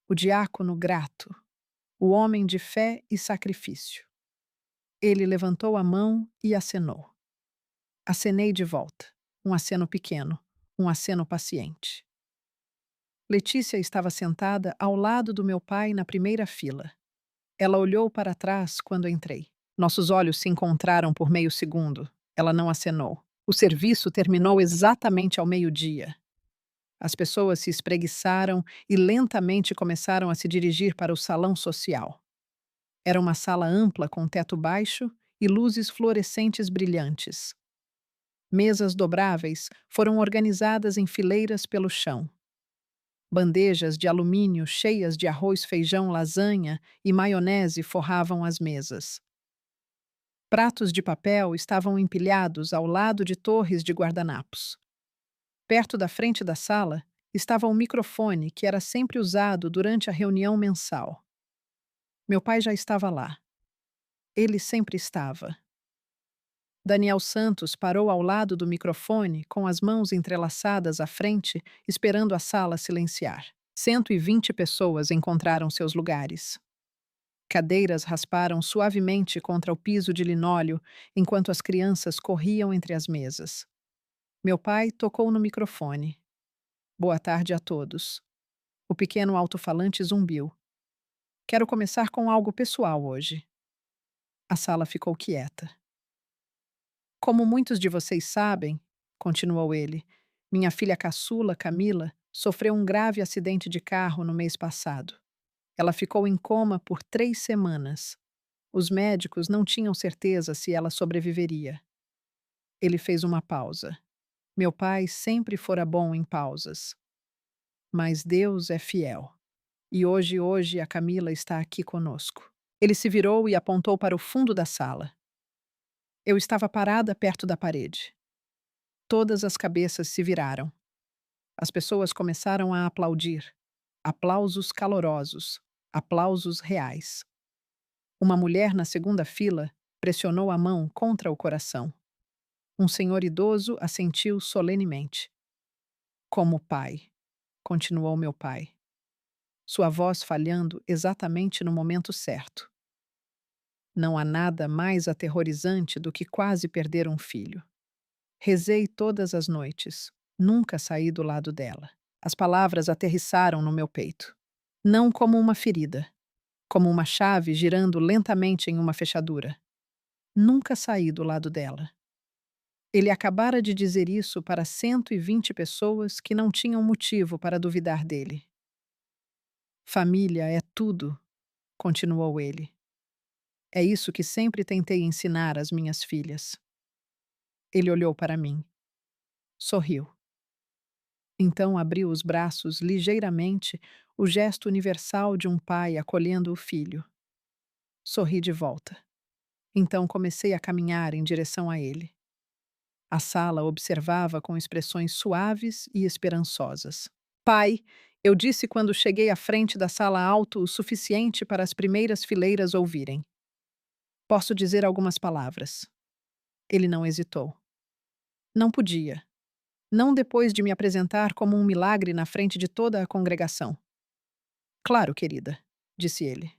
o diácono grato, o homem de fé e sacrifício. Ele levantou a mão e acenou. Acenei de volta, um aceno pequeno, um aceno paciente. Letícia estava sentada ao lado do meu pai na primeira fila. Ela olhou para trás quando entrei. Nossos olhos se encontraram por meio segundo. Ela não acenou. O serviço terminou exatamente ao meio-dia. As pessoas se espreguiçaram e lentamente começaram a se dirigir para o salão social. Era uma sala ampla com teto baixo e luzes fluorescentes brilhantes. Mesas dobráveis foram organizadas em fileiras pelo chão. Bandejas de alumínio cheias de arroz, feijão, lasanha e maionese forravam as mesas. Pratos de papel estavam empilhados ao lado de torres de guardanapos. Perto da frente da sala estava um microfone que era sempre usado durante a reunião mensal. Meu pai já estava lá. Ele sempre estava. Daniel Santos parou ao lado do microfone, com as mãos entrelaçadas à frente, esperando a sala silenciar. 120 pessoas encontraram seus lugares. Cadeiras rasparam suavemente contra o piso de linóleo enquanto as crianças corriam entre as mesas. Meu pai tocou no microfone. Boa tarde a todos. O pequeno alto-falante zumbiu. Quero começar com algo pessoal hoje. A sala ficou quieta. Como muitos de vocês sabem, continuou ele, minha filha caçula, Camila, sofreu um grave acidente de carro no mês passado. Ela ficou em coma por 3 semanas. Os médicos não tinham certeza se ela sobreviveria. Ele fez uma pausa. Meu pai sempre fora bom em pausas. Mas Deus é fiel. E hoje a Camila está aqui conosco. Ele se virou e apontou para o fundo da sala. Eu estava parada perto da parede. Todas as cabeças se viraram. As pessoas começaram a aplaudir. Aplausos calorosos. Aplausos reais. Uma mulher na segunda fila pressionou a mão contra o coração. Um senhor idoso assentiu solenemente. Como pai, continuou meu pai, sua voz falhando exatamente no momento certo. Não há nada mais aterrorizante do que quase perder um filho. Rezei todas as noites, nunca saí do lado dela. As palavras aterrissaram no meu peito. Não como uma ferida, como uma chave girando lentamente em uma fechadura. Nunca saí do lado dela. Ele acabara de dizer isso para 120 pessoas que não tinham motivo para duvidar dele. Família é tudo, continuou ele. É isso que sempre tentei ensinar às minhas filhas. Ele olhou para mim. Sorriu. Então abriu os braços ligeiramente, o gesto universal de um pai acolhendo o filho. Sorri de volta. Então comecei a caminhar em direção a ele. A sala observava com expressões suaves e esperançosas. Pai, eu disse quando cheguei à frente da sala alto o suficiente para as primeiras fileiras ouvirem. Posso dizer algumas palavras. Ele não hesitou. Não podia. Não depois de me apresentar como um milagre na frente de toda a congregação. Claro, querida, disse ele.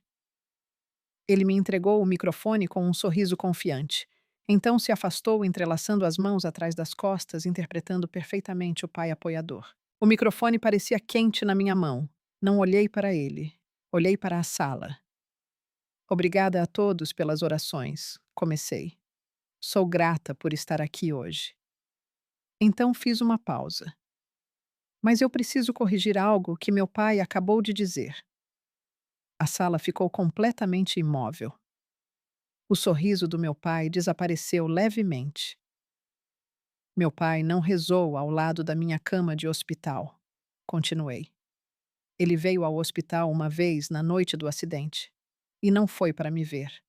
Ele me entregou o microfone com um sorriso confiante. Então se afastou, entrelaçando as mãos atrás das costas, interpretando perfeitamente o pai apoiador. O microfone parecia quente na minha mão. Não olhei para ele. Olhei para a sala. Obrigada a todos pelas orações, comecei. Sou grata por estar aqui hoje. Então fiz uma pausa. Mas eu preciso corrigir algo que meu pai acabou de dizer. A sala ficou completamente imóvel. O sorriso do meu pai desapareceu levemente. Meu pai não rezou ao lado da minha cama de hospital. Continuei. Ele veio ao hospital uma vez na noite do acidente. E não foi para me ver.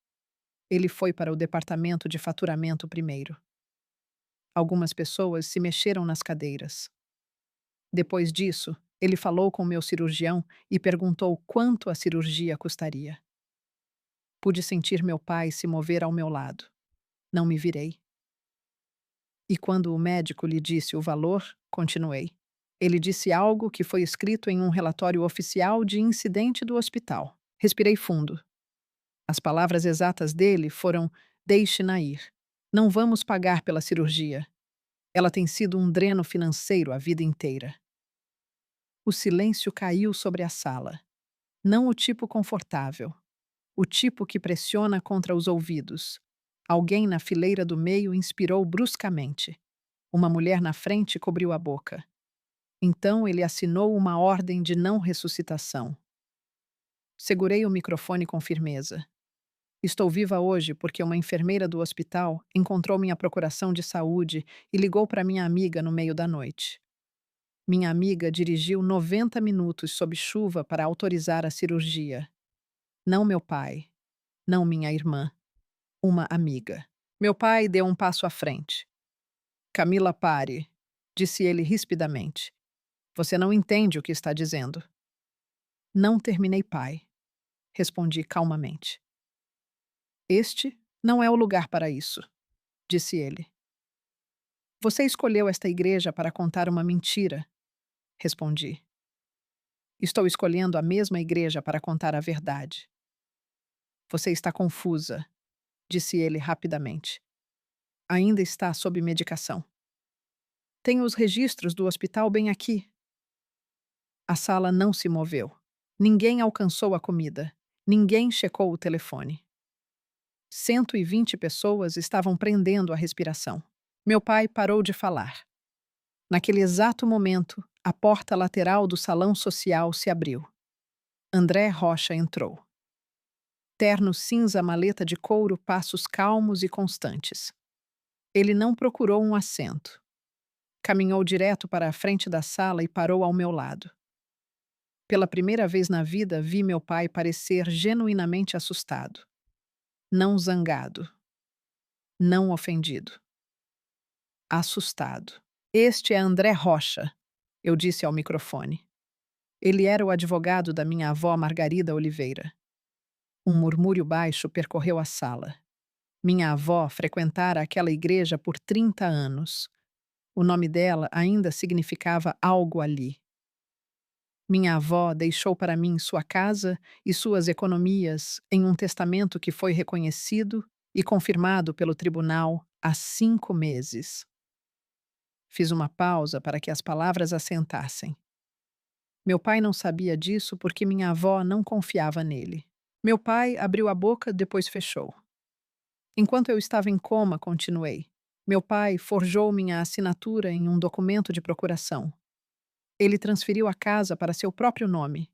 Ele foi para o departamento de faturamento primeiro. Algumas pessoas se mexeram nas cadeiras. Depois disso, ele falou com meu cirurgião e perguntou quanto a cirurgia custaria. Pude sentir meu pai se mover ao meu lado. Não me virei. E quando o médico lhe disse o valor, continuei. Ele disse algo que foi escrito em um relatório oficial de incidente do hospital. Respirei fundo. As palavras exatas dele foram: deixe-na ir. Não vamos pagar pela cirurgia. Ela tem sido um dreno financeiro a vida inteira. O silêncio caiu sobre a sala. Não o tipo confortável. O tipo que pressiona contra os ouvidos. Alguém na fileira do meio inspirou bruscamente. Uma mulher na frente cobriu a boca. Então ele assinou uma ordem de não ressuscitação. Segurei o microfone com firmeza. Estou viva hoje porque uma enfermeira do hospital encontrou minha procuração de saúde e ligou para minha amiga no meio da noite. Minha amiga dirigiu 90 minutos sob chuva para autorizar a cirurgia. Não meu pai, não minha irmã, uma amiga. Meu pai deu um passo à frente. Camila, pare, disse ele rispidamente. Você não entende o que está dizendo. Não terminei, pai, respondi calmamente. Este não é o lugar para isso, disse ele. Você escolheu esta igreja para contar uma mentira, respondi. Estou escolhendo a mesma igreja para contar a verdade. Você está confusa, disse ele rapidamente. Ainda está sob medicação. Tenho os registros do hospital bem aqui. A sala não se moveu. Ninguém alcançou a comida. Ninguém checou o telefone. 120 pessoas estavam prendendo a respiração. Meu pai parou de falar. Naquele exato momento, a porta lateral do salão social se abriu. André Rocha entrou. Terno cinza, maleta de couro, passos calmos e constantes. Ele não procurou um assento. Caminhou direto para a frente da sala e parou ao meu lado. Pela primeira vez na vida, vi meu pai parecer genuinamente assustado. Não zangado. Não ofendido. Assustado. Este é André Rocha, eu disse ao microfone. Ele era o advogado da minha avó Margarida Oliveira. Um murmúrio baixo percorreu a sala. Minha avó frequentara aquela igreja por 30 anos. O nome dela ainda significava algo ali. Minha avó deixou para mim sua casa e suas economias em um testamento que foi reconhecido e confirmado pelo tribunal há 5 meses. Fiz uma pausa para que as palavras assentassem. Meu pai não sabia disso porque minha avó não confiava nele. Meu pai abriu a boca, depois fechou. Enquanto eu estava em coma, continuei. Meu pai forjou minha assinatura em um documento de procuração. Ele transferiu a casa para seu próprio nome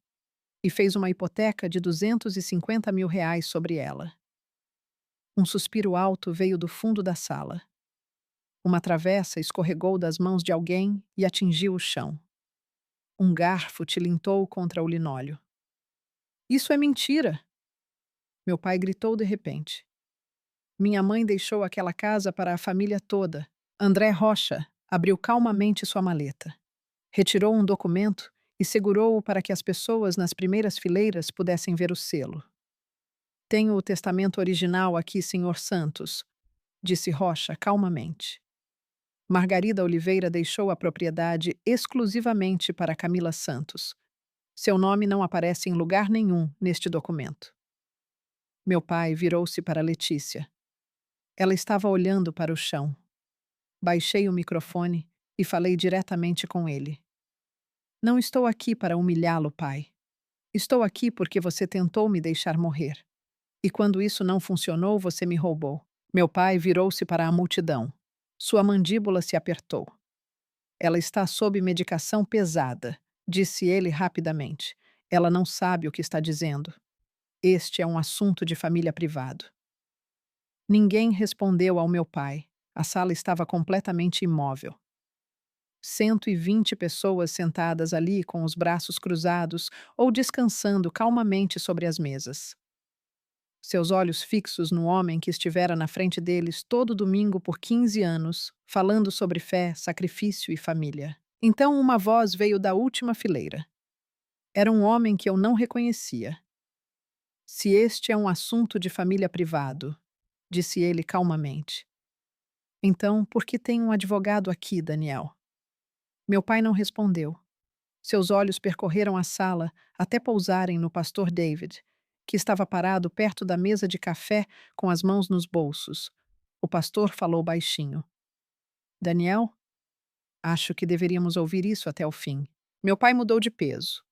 e fez uma hipoteca de R$ 250.000 sobre ela. Um suspiro alto veio do fundo da sala. Uma travessa escorregou das mãos de alguém e atingiu o chão. Um garfo tilintou contra o linóleo. Isso é mentira! Meu pai gritou de repente. Minha mãe deixou aquela casa para a família toda. André Rocha abriu calmamente sua maleta, retirou um documento e segurou-o para que as pessoas nas primeiras fileiras pudessem ver o selo. Tenho o testamento original aqui, senhor Santos, disse Rocha calmamente. Margarida Oliveira deixou a propriedade exclusivamente para Camila Santos. Seu nome não aparece em lugar nenhum neste documento. Meu pai virou-se para Letícia. Ela estava olhando para o chão. Baixei o microfone e falei diretamente com ele. Não estou aqui para humilhá-lo, pai. Estou aqui porque você tentou me deixar morrer. E quando isso não funcionou, você me roubou. Meu pai virou-se para a multidão. Sua mandíbula se apertou. Ela está sob medicação pesada, disse ele rapidamente. Ela não sabe o que está dizendo. Este é um assunto de família privado. Ninguém respondeu ao meu pai. A sala estava completamente imóvel. 120 pessoas sentadas ali com os braços cruzados ou descansando calmamente sobre as mesas. Seus olhos fixos no homem que estivera na frente deles todo domingo por 15 anos, falando sobre fé, sacrifício e família. Então uma voz veio da última fileira. Era um homem que eu não reconhecia. Se este é um assunto de família privado, disse ele calmamente. Então, por que tem um advogado aqui, Daniel? Meu pai não respondeu. Seus olhos percorreram a sala até pousarem no pastor David, que estava parado perto da mesa de café com as mãos nos bolsos. O pastor falou baixinho. Daniel, acho que deveríamos ouvir isso até o fim. Meu pai mudou de peso.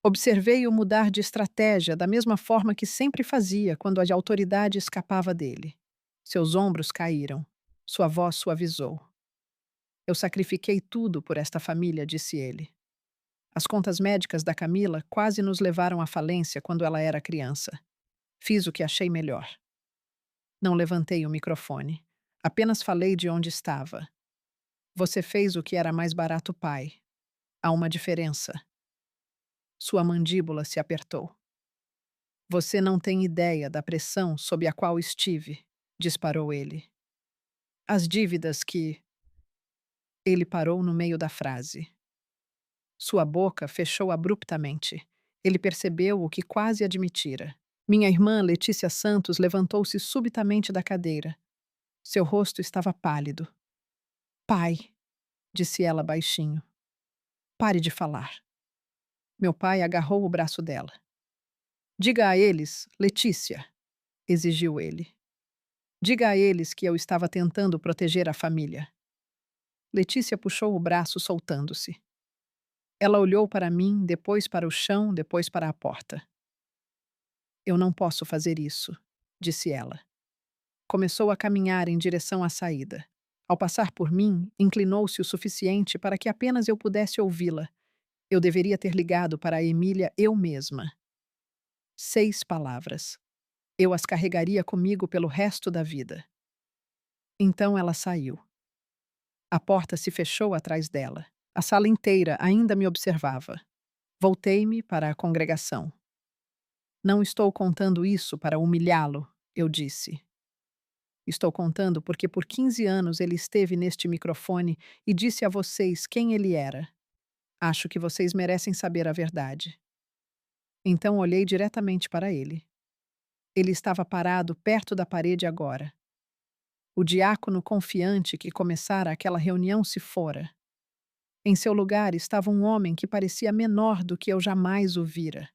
Observei-o mudar de estratégia da mesma forma que sempre fazia quando a autoridade escapava dele. Seus ombros caíram. Sua voz suavizou. Eu sacrifiquei tudo por esta família, disse ele. As contas médicas da Camila quase nos levaram à falência quando ela era criança. Fiz o que achei melhor. Não levantei o microfone. Apenas falei de onde estava. Você fez o que era mais barato, pai. Há uma diferença. Sua mandíbula se apertou. Você não tem ideia da pressão sob a qual estive, disparou ele. As dívidas que. Ele parou no meio da frase. Sua boca fechou abruptamente. Ele percebeu o que quase admitira. Minha irmã, Letícia Santos, levantou-se subitamente da cadeira. Seu rosto estava pálido. Pai, disse ela baixinho. Pare de falar. Meu pai agarrou o braço dela. Diga a eles, Letícia, exigiu ele. Diga a eles que eu estava tentando proteger a família. Letícia puxou o braço, soltando-se. Ela olhou para mim, depois para o chão, depois para a porta. Eu não posso fazer isso, disse ela. Começou a caminhar em direção à saída. Ao passar por mim, inclinou-se o suficiente para que apenas eu pudesse ouvi-la. Eu deveria ter ligado para a Emília eu mesma. 6 palavras. Eu as carregaria comigo pelo resto da vida. Então ela saiu. A porta se fechou atrás dela. A sala inteira ainda me observava. Voltei-me para a congregação. Não estou contando isso para humilhá-lo, eu disse. Estou contando porque por 15 anos ele esteve neste microfone e disse a vocês quem ele era. Acho que vocês merecem saber a verdade. Então olhei diretamente para ele. Ele estava parado perto da parede agora. O diácono confiante que começara aquela reunião se fora. Em seu lugar estava um homem que parecia menor do que eu jamais o vira.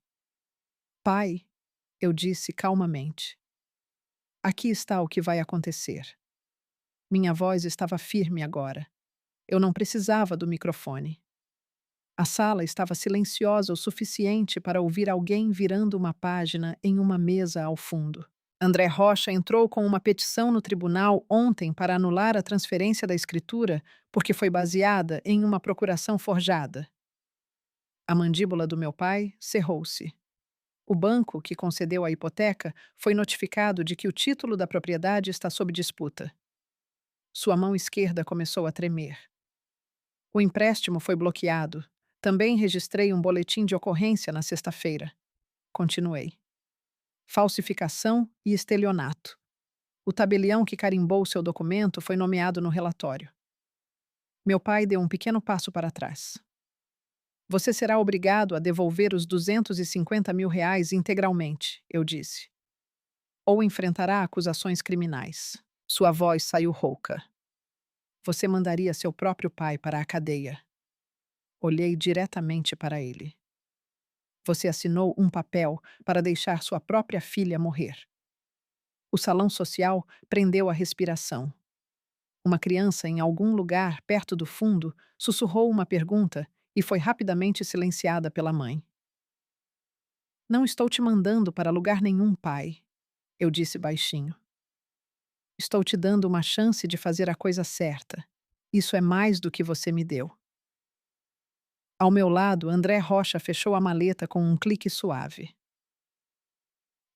Pai, eu disse calmamente. Aqui está o que vai acontecer. Minha voz estava firme agora. Eu não precisava do microfone. A sala estava silenciosa o suficiente para ouvir alguém virando uma página em uma mesa ao fundo. André Rocha entrou com uma petição no tribunal ontem para anular a transferência da escritura porque foi baseada em uma procuração forjada. A mandíbula do meu pai cerrou-se. O banco que concedeu a hipoteca foi notificado de que o título da propriedade está sob disputa. Sua mão esquerda começou a tremer. O empréstimo foi bloqueado. Também registrei um boletim de ocorrência na sexta-feira. Continuei. falsificação e estelionato. O tabelião que carimbou seu documento foi nomeado no relatório. Meu pai deu um pequeno passo para trás. Você será obrigado a devolver os 250 mil reais integralmente, eu disse. Ou enfrentará acusações criminais. Sua voz saiu rouca. Você mandaria seu próprio pai para a cadeia. Olhei diretamente para ele. Você assinou um papel para deixar sua própria filha morrer. O salão social prendeu a respiração. Uma criança em algum lugar perto do fundo sussurrou uma pergunta e foi rapidamente silenciada pela mãe. Não estou te mandando para lugar nenhum, pai, eu disse baixinho. Estou te dando uma chance de fazer a coisa certa. Isso é mais do que você me deu. Ao meu lado, André Rocha fechou a maleta com um clique suave.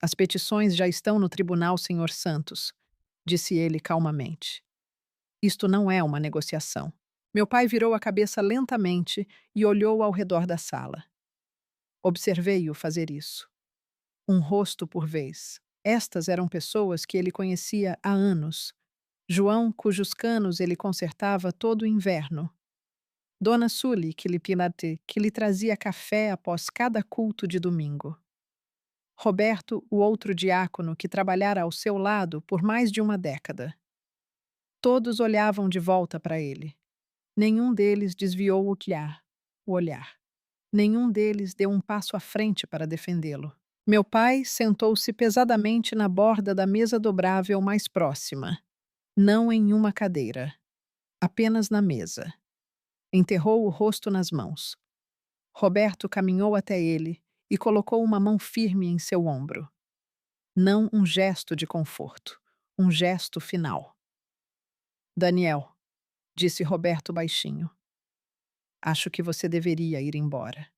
As petições já estão no tribunal, senhor Santos, disse ele calmamente. Isto não é uma negociação. Meu pai virou a cabeça lentamente e olhou ao redor da sala. Observei-o fazer isso. Um rosto por vez. Estas eram pessoas que ele conhecia há anos. João, cujos canos ele consertava todo o inverno. Dona Sully, que lhe trazia café após cada culto de domingo. Roberto, o outro diácono que trabalhara ao seu lado por mais de uma década. Todos olhavam de volta para ele. Nenhum deles desviou o olhar. Nenhum deles deu um passo à frente para defendê-lo. Meu pai sentou-se pesadamente na borda da mesa dobrável mais próxima. Não em uma cadeira. Apenas na mesa. Enterrou o rosto nas mãos. Roberto caminhou até ele e colocou uma mão firme em seu ombro. Não um gesto de conforto, um gesto final. Daniel, disse Roberto baixinho. Acho que você deveria ir embora.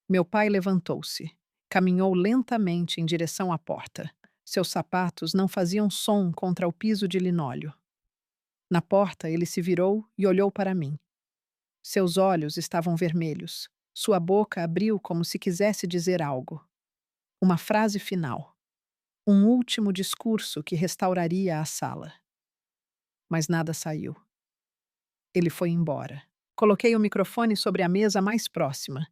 Meu pai levantou-se. Caminhou lentamente em direção à porta. Seus sapatos não faziam som contra o piso de linóleo. Na porta, ele se virou e olhou para mim. Seus olhos estavam vermelhos. Sua boca abriu como se quisesse dizer algo. Uma frase final. Um último discurso que restauraria a sala. Mas nada saiu. Ele foi embora. Coloquei o microfone sobre a mesa mais próxima.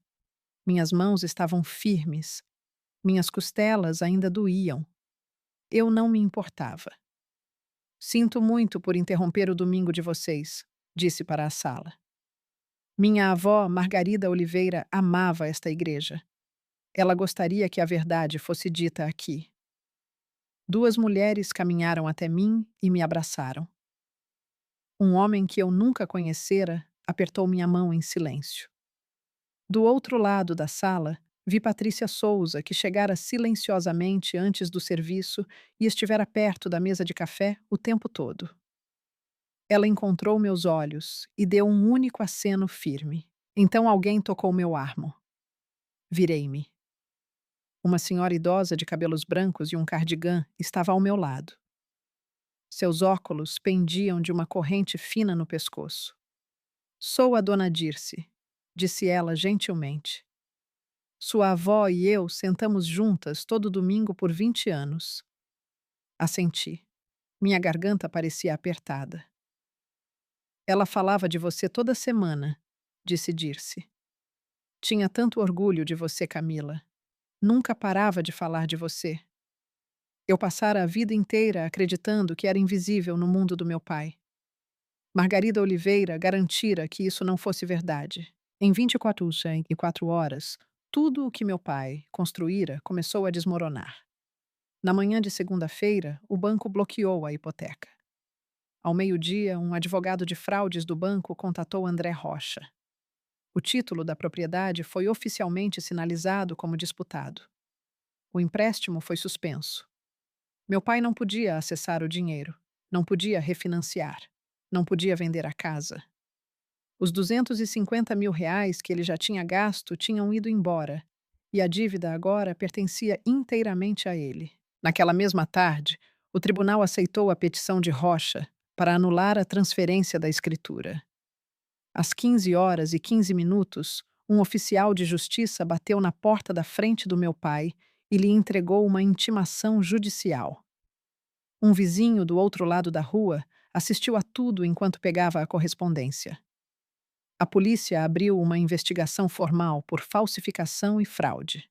Minhas mãos estavam firmes. Minhas costelas ainda doíam. Eu não me importava. Sinto muito por interromper o domingo de vocês, disse para a sala. Minha avó, Margarida Oliveira, amava esta igreja. Ela gostaria que a verdade fosse dita aqui. Duas mulheres caminharam até mim e me abraçaram. Um homem que eu nunca conhecera apertou minha mão em silêncio. Do outro lado da sala, vi Patrícia Souza, que chegara silenciosamente antes do serviço e estivera perto da mesa de café o tempo todo. Ela encontrou meus olhos e deu um único aceno firme. Então alguém tocou meu armo. Virei-me. Uma senhora idosa de cabelos brancos e um cardigã estava ao meu lado. Seus óculos pendiam de uma corrente fina no pescoço. Sou a dona Dirce, disse ela gentilmente. Sua avó e eu sentamos juntas todo domingo por 20 anos. Assenti. Minha garganta parecia apertada. Ela falava de você toda semana, disse Dirce. Tinha tanto orgulho de você, Camila. Nunca parava de falar de você. Eu passara a vida inteira acreditando que era invisível no mundo do meu pai. Margarida Oliveira garantira que isso não fosse verdade. Em 24 horas, tudo o que meu pai construíra começou a desmoronar. Na manhã de segunda-feira, o banco bloqueou a hipoteca. Ao meio-dia, um advogado de fraudes do banco contatou André Rocha. O título da propriedade foi oficialmente sinalizado como disputado. O empréstimo foi suspenso. Meu pai não podia acessar o dinheiro, não podia refinanciar, não podia vender a casa. Os 250 mil reais que ele já tinha gasto tinham ido embora, e a dívida agora pertencia inteiramente a ele. Naquela mesma tarde, o tribunal aceitou a petição de Rocha para anular a transferência da escritura. Às 15 horas e 15 minutos, um oficial de justiça bateu na porta da frente do meu pai e lhe entregou uma intimação judicial. Um vizinho do outro lado da rua assistiu a tudo enquanto pegava a correspondência. A polícia abriu uma investigação formal por falsificação e fraude.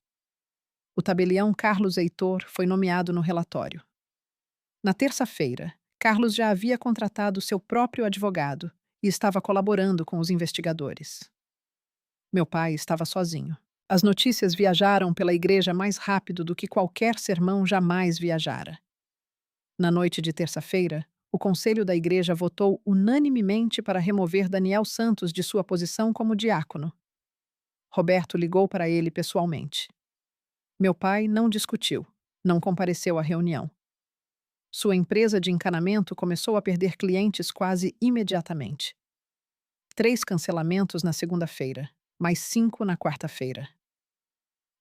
O tabelião Carlos Heitor foi nomeado no relatório. Na terça-feira, Carlos já havia contratado seu próprio advogado e estava colaborando com os investigadores. Meu pai estava sozinho. As notícias viajaram pela igreja mais rápido do que qualquer sermão jamais viajara. Na noite de terça-feira, o conselho da igreja votou unanimemente para remover Daniel Santos de sua posição como diácono. Roberto ligou para ele pessoalmente. Meu pai não discutiu, não compareceu à reunião. Sua empresa de encanamento começou a perder clientes quase imediatamente. 3 cancelamentos na segunda-feira, mais 5 na quarta-feira.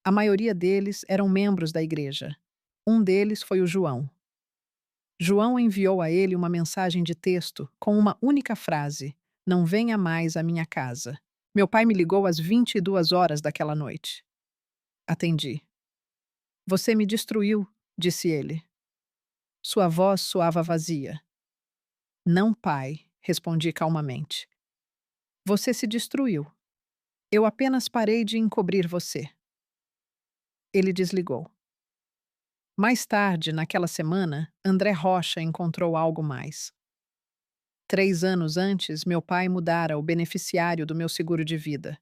A maioria deles eram membros da igreja. Um deles foi o João. João enviou a ele uma mensagem de texto com uma única frase: "Não venha mais à minha casa." Meu pai me ligou às 22 horas daquela noite. Atendi. "Você me destruiu", disse ele. Sua voz soava vazia. "Não, pai", respondi calmamente. "Você se destruiu. Eu apenas parei de encobrir você." Ele desligou. Mais tarde, naquela semana, André Rocha encontrou algo mais. 3 anos antes, meu pai mudara o beneficiário do meu seguro de vida.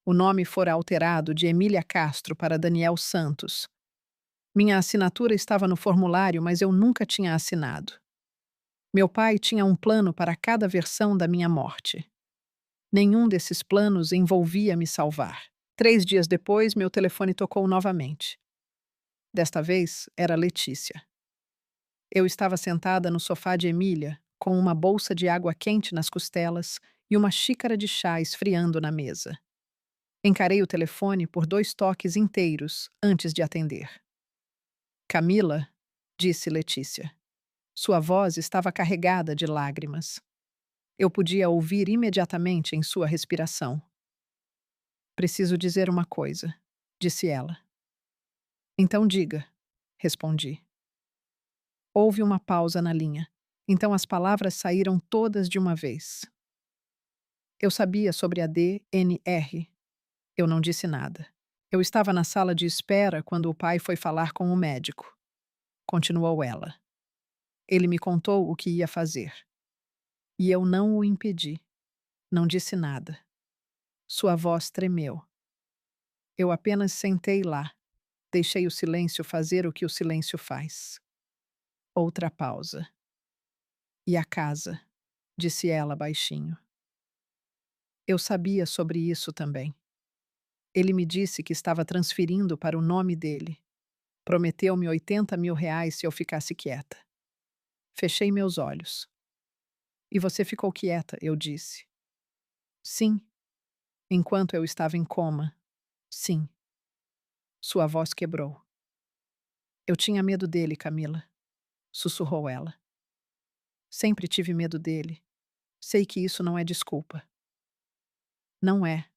O nome fora alterado de Emília Castro para Daniel Santos. Minha assinatura estava no formulário, mas eu nunca tinha assinado. Meu pai tinha um plano para cada versão da minha morte. Nenhum desses planos envolvia me salvar. 3 dias depois, meu telefone tocou novamente. Desta vez, era Letícia. Eu estava sentada no sofá de Emília, com uma bolsa de água quente nas costelas e uma xícara de chá esfriando na mesa. Encarei o telefone por 2 toques inteiros antes de atender. "Camila", disse Letícia. Sua voz estava carregada de lágrimas. Eu podia ouvir imediatamente em sua respiração. "Preciso dizer uma coisa", disse ela. "Então diga", respondi. Houve uma pausa na linha. Então as palavras saíram todas de uma vez. Eu sabia sobre a DNR. Eu não disse nada. Eu estava na sala de espera quando o pai foi falar com o médico. Continuou ela. Ele me contou o que ia fazer. E eu não o impedi. Não disse nada. Sua voz tremeu. Eu apenas sentei lá. Deixei o silêncio fazer o que o silêncio faz. Outra pausa. "E a casa?", disse ela baixinho. Eu sabia sobre isso também. Ele me disse que estava transferindo para o nome dele. Prometeu-me 80 mil reais se eu ficasse quieta. Fechei meus olhos. "E você ficou quieta", eu disse. "Sim." Enquanto eu estava em coma. "Sim." Sua voz quebrou. "Eu tinha medo dele, Camila", sussurrou ela. "Sempre tive medo dele. Sei que isso não é desculpa." "Não é",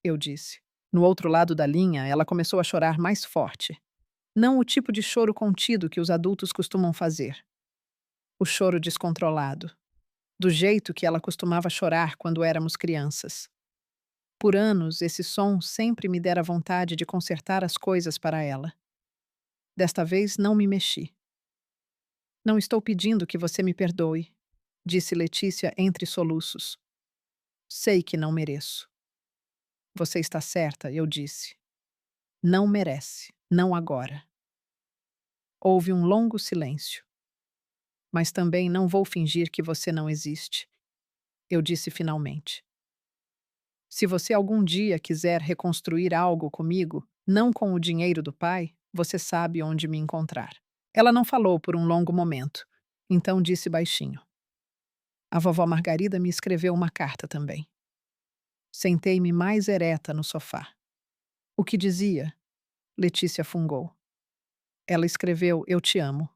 eu disse. No outro lado da linha, ela começou a chorar mais forte. Não o tipo de choro contido que os adultos costumam fazer. O choro descontrolado. Do jeito que ela costumava chorar quando éramos crianças. Por anos, esse som sempre me dera vontade de consertar as coisas para ela. Desta vez, não me mexi. "Não estou pedindo que você me perdoe", disse Letícia entre soluços. "Sei que não mereço." "Você está certa", eu disse. "Não merece, não agora." Houve um longo silêncio. "Mas também não vou fingir que você não existe", eu disse finalmente. "Se você algum dia quiser reconstruir algo comigo, não com o dinheiro do pai, você sabe onde me encontrar." Ela não falou por um longo momento, então disse baixinho. "A vovó Margarida me escreveu uma carta também." Sentei-me mais ereta no sofá. "O que dizia?" Letícia fungou. Ela escreveu: "Eu te amo."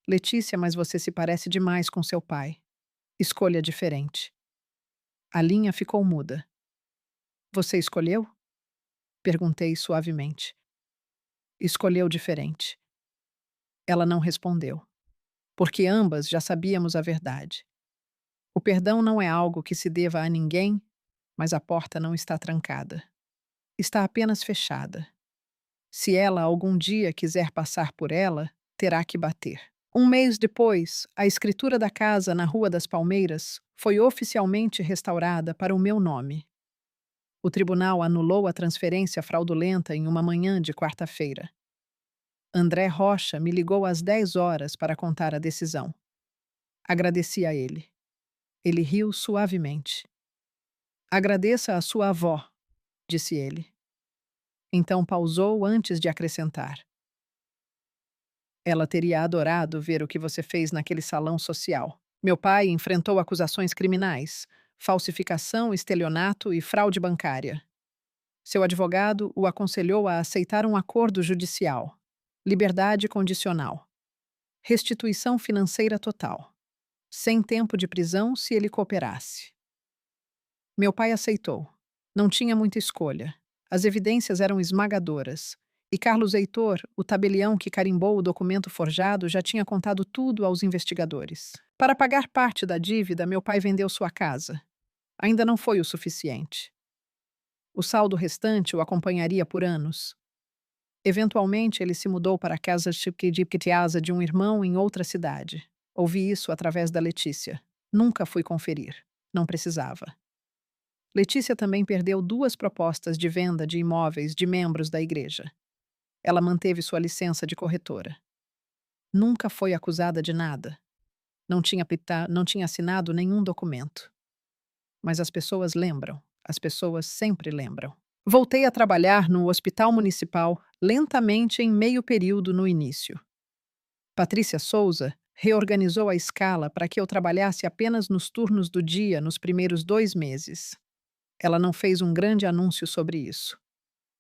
"Letícia, mas você se parece demais com seu pai. Escolha diferente." A linha ficou muda. "Você escolheu?" Perguntei suavemente. escolheu diferente. Ela não respondeu, porque ambas já sabíamos a verdade. O perdão não é algo que se deva a ninguém, mas a porta não está trancada. Está apenas fechada. Se ela algum dia quiser passar por ela, terá que bater. Um mês depois, a escritura da casa na Rua das Palmeiras foi oficialmente restaurada para o meu nome. O tribunal anulou a transferência fraudulenta em uma manhã de quarta-feira. André Rocha me ligou às 10 horas para contar a decisão. Agradeci a ele. Ele riu suavemente. Agradeça a sua avó, disse ele. Então pausou antes de acrescentar. Ela teria adorado ver o que você fez naquele salão social. Meu pai enfrentou acusações criminais, falsificação, estelionato e fraude bancária. Seu advogado o aconselhou a aceitar um acordo judicial, liberdade condicional, restituição financeira total, sem tempo de prisão se ele cooperasse. Meu pai aceitou. Não tinha muita escolha. As evidências eram esmagadoras. E Carlos Heitor, o tabelião que carimbou o documento forjado, já tinha contado tudo aos investigadores. Para pagar parte da dívida, meu pai vendeu sua casa. Ainda não foi o suficiente. O saldo restante o acompanharia por anos. Eventualmente, ele se mudou para a casa de um irmão em outra cidade. Ouvi isso através da Letícia. Nunca fui conferir. Não precisava. Letícia também perdeu 2 propostas de venda de imóveis de membros da igreja. Ela manteve sua licença de corretora. Nunca foi acusada de nada. Não tinha assinado nenhum documento. Mas as pessoas lembram. As pessoas sempre lembram. Voltei a trabalhar no hospital municipal, lentamente em meio período no início. Patrícia Souza reorganizou a escala para que eu trabalhasse apenas nos turnos do dia nos primeiros 2 meses. Ela não fez um grande anúncio sobre isso.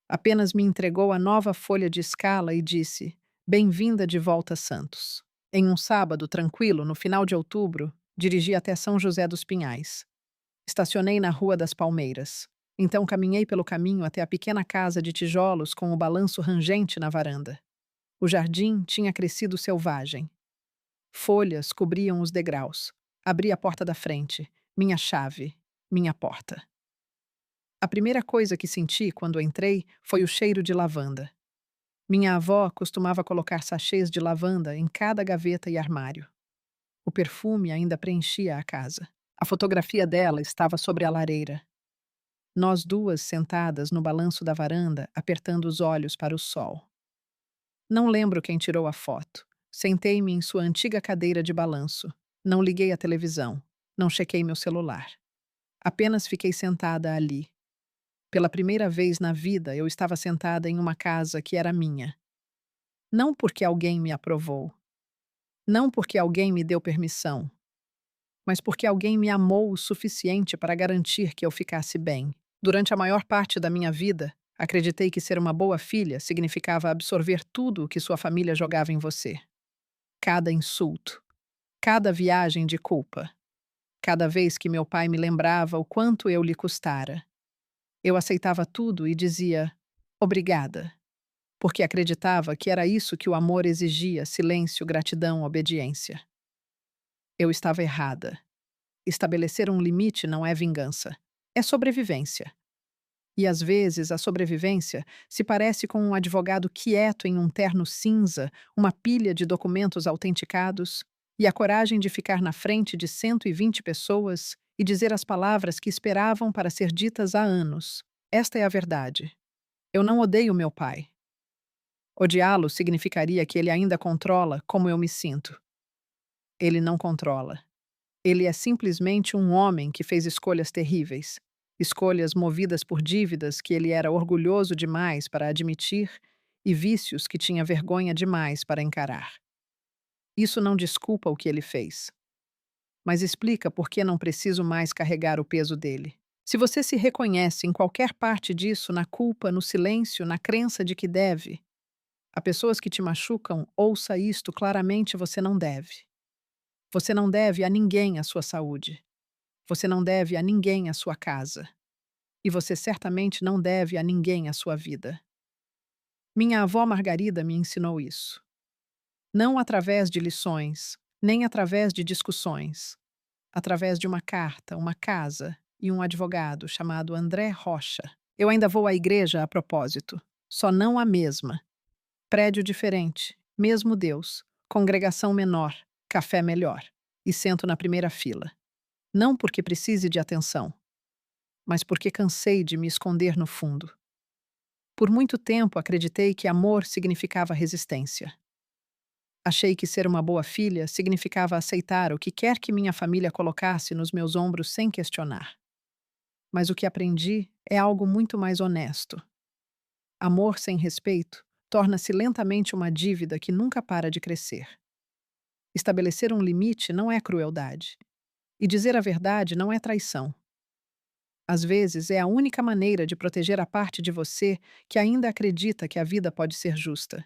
Apenas me entregou a nova folha de escala e disse: "Bem-vinda de volta, Santos." Em um sábado tranquilo, no final de outubro, dirigi até São José dos Pinhais. Estacionei na Rua das Palmeiras. Então caminhei pelo caminho até a pequena casa de tijolos com o balanço rangente na varanda. O jardim tinha crescido selvagem. Folhas cobriam os degraus. Abri a porta da frente. Minha chave. Minha porta. A primeira coisa que senti quando entrei foi o cheiro de lavanda. Minha avó costumava colocar sachês de lavanda em cada gaveta e armário. O perfume ainda preenchia a casa. A fotografia dela estava sobre a lareira. Nós duas sentadas no balanço da varanda, apertando os olhos para o sol. Não lembro quem tirou a foto. Sentei-me em sua antiga cadeira de balanço. Não liguei a televisão. Não chequei meu celular. Apenas fiquei sentada ali. Pela primeira vez na vida, eu estava sentada em uma casa que era minha. Não porque alguém me aprovou. Não porque alguém me deu permissão. Mas porque alguém me amou o suficiente para garantir que eu ficasse bem. Durante a maior parte da minha vida, acreditei que ser uma boa filha significava absorver tudo o que sua família jogava em você. Cada insulto. Cada viagem de culpa. Cada vez que meu pai me lembrava o quanto eu lhe custara. Eu aceitava tudo e dizia, obrigada, porque acreditava que era isso que o amor exigia: silêncio, gratidão, obediência. Eu estava errada. Estabelecer um limite não é vingança, é sobrevivência. E às vezes a sobrevivência se parece com um advogado quieto em um terno cinza, uma pilha de documentos autenticados e a coragem de ficar na frente de 120 pessoas e dizer as palavras que esperavam para ser ditas há anos. Esta é a verdade. Eu não odeio meu pai. Odiá-lo significaria que ele ainda controla como eu me sinto. Ele não controla. Ele é simplesmente um homem que fez escolhas terríveis, escolhas movidas por dívidas que ele era orgulhoso demais para admitir e vícios que tinha vergonha demais para encarar. Isso não desculpa o que ele fez, mas explica por que não preciso mais carregar o peso dele. Se você se reconhece em qualquer parte disso, na culpa, no silêncio, na crença de que deve, a pessoas que te machucam, ouça isto claramente: você não deve. Você não deve a ninguém a sua saúde. Você não deve a ninguém a sua casa. E você certamente não deve a ninguém a sua vida. Minha avó Margarida me ensinou isso. Não através de lições, nem através de discussões. Através de uma carta, uma casa e um advogado chamado André Rocha. Eu ainda vou à igreja a propósito. Só não a mesma. Prédio diferente, mesmo Deus. Congregação menor, café melhor. E sento na primeira fila. Não porque precise de atenção, mas porque cansei de me esconder no fundo. Por muito tempo acreditei que amor significava resistência. Achei que ser uma boa filha significava aceitar o que quer que minha família colocasse nos meus ombros sem questionar. Mas o que aprendi é algo muito mais honesto. Amor sem respeito torna-se lentamente uma dívida que nunca para de crescer. Estabelecer um limite não é crueldade. E dizer a verdade não é traição. Às vezes é a única maneira de proteger a parte de você que ainda acredita que a vida pode ser justa.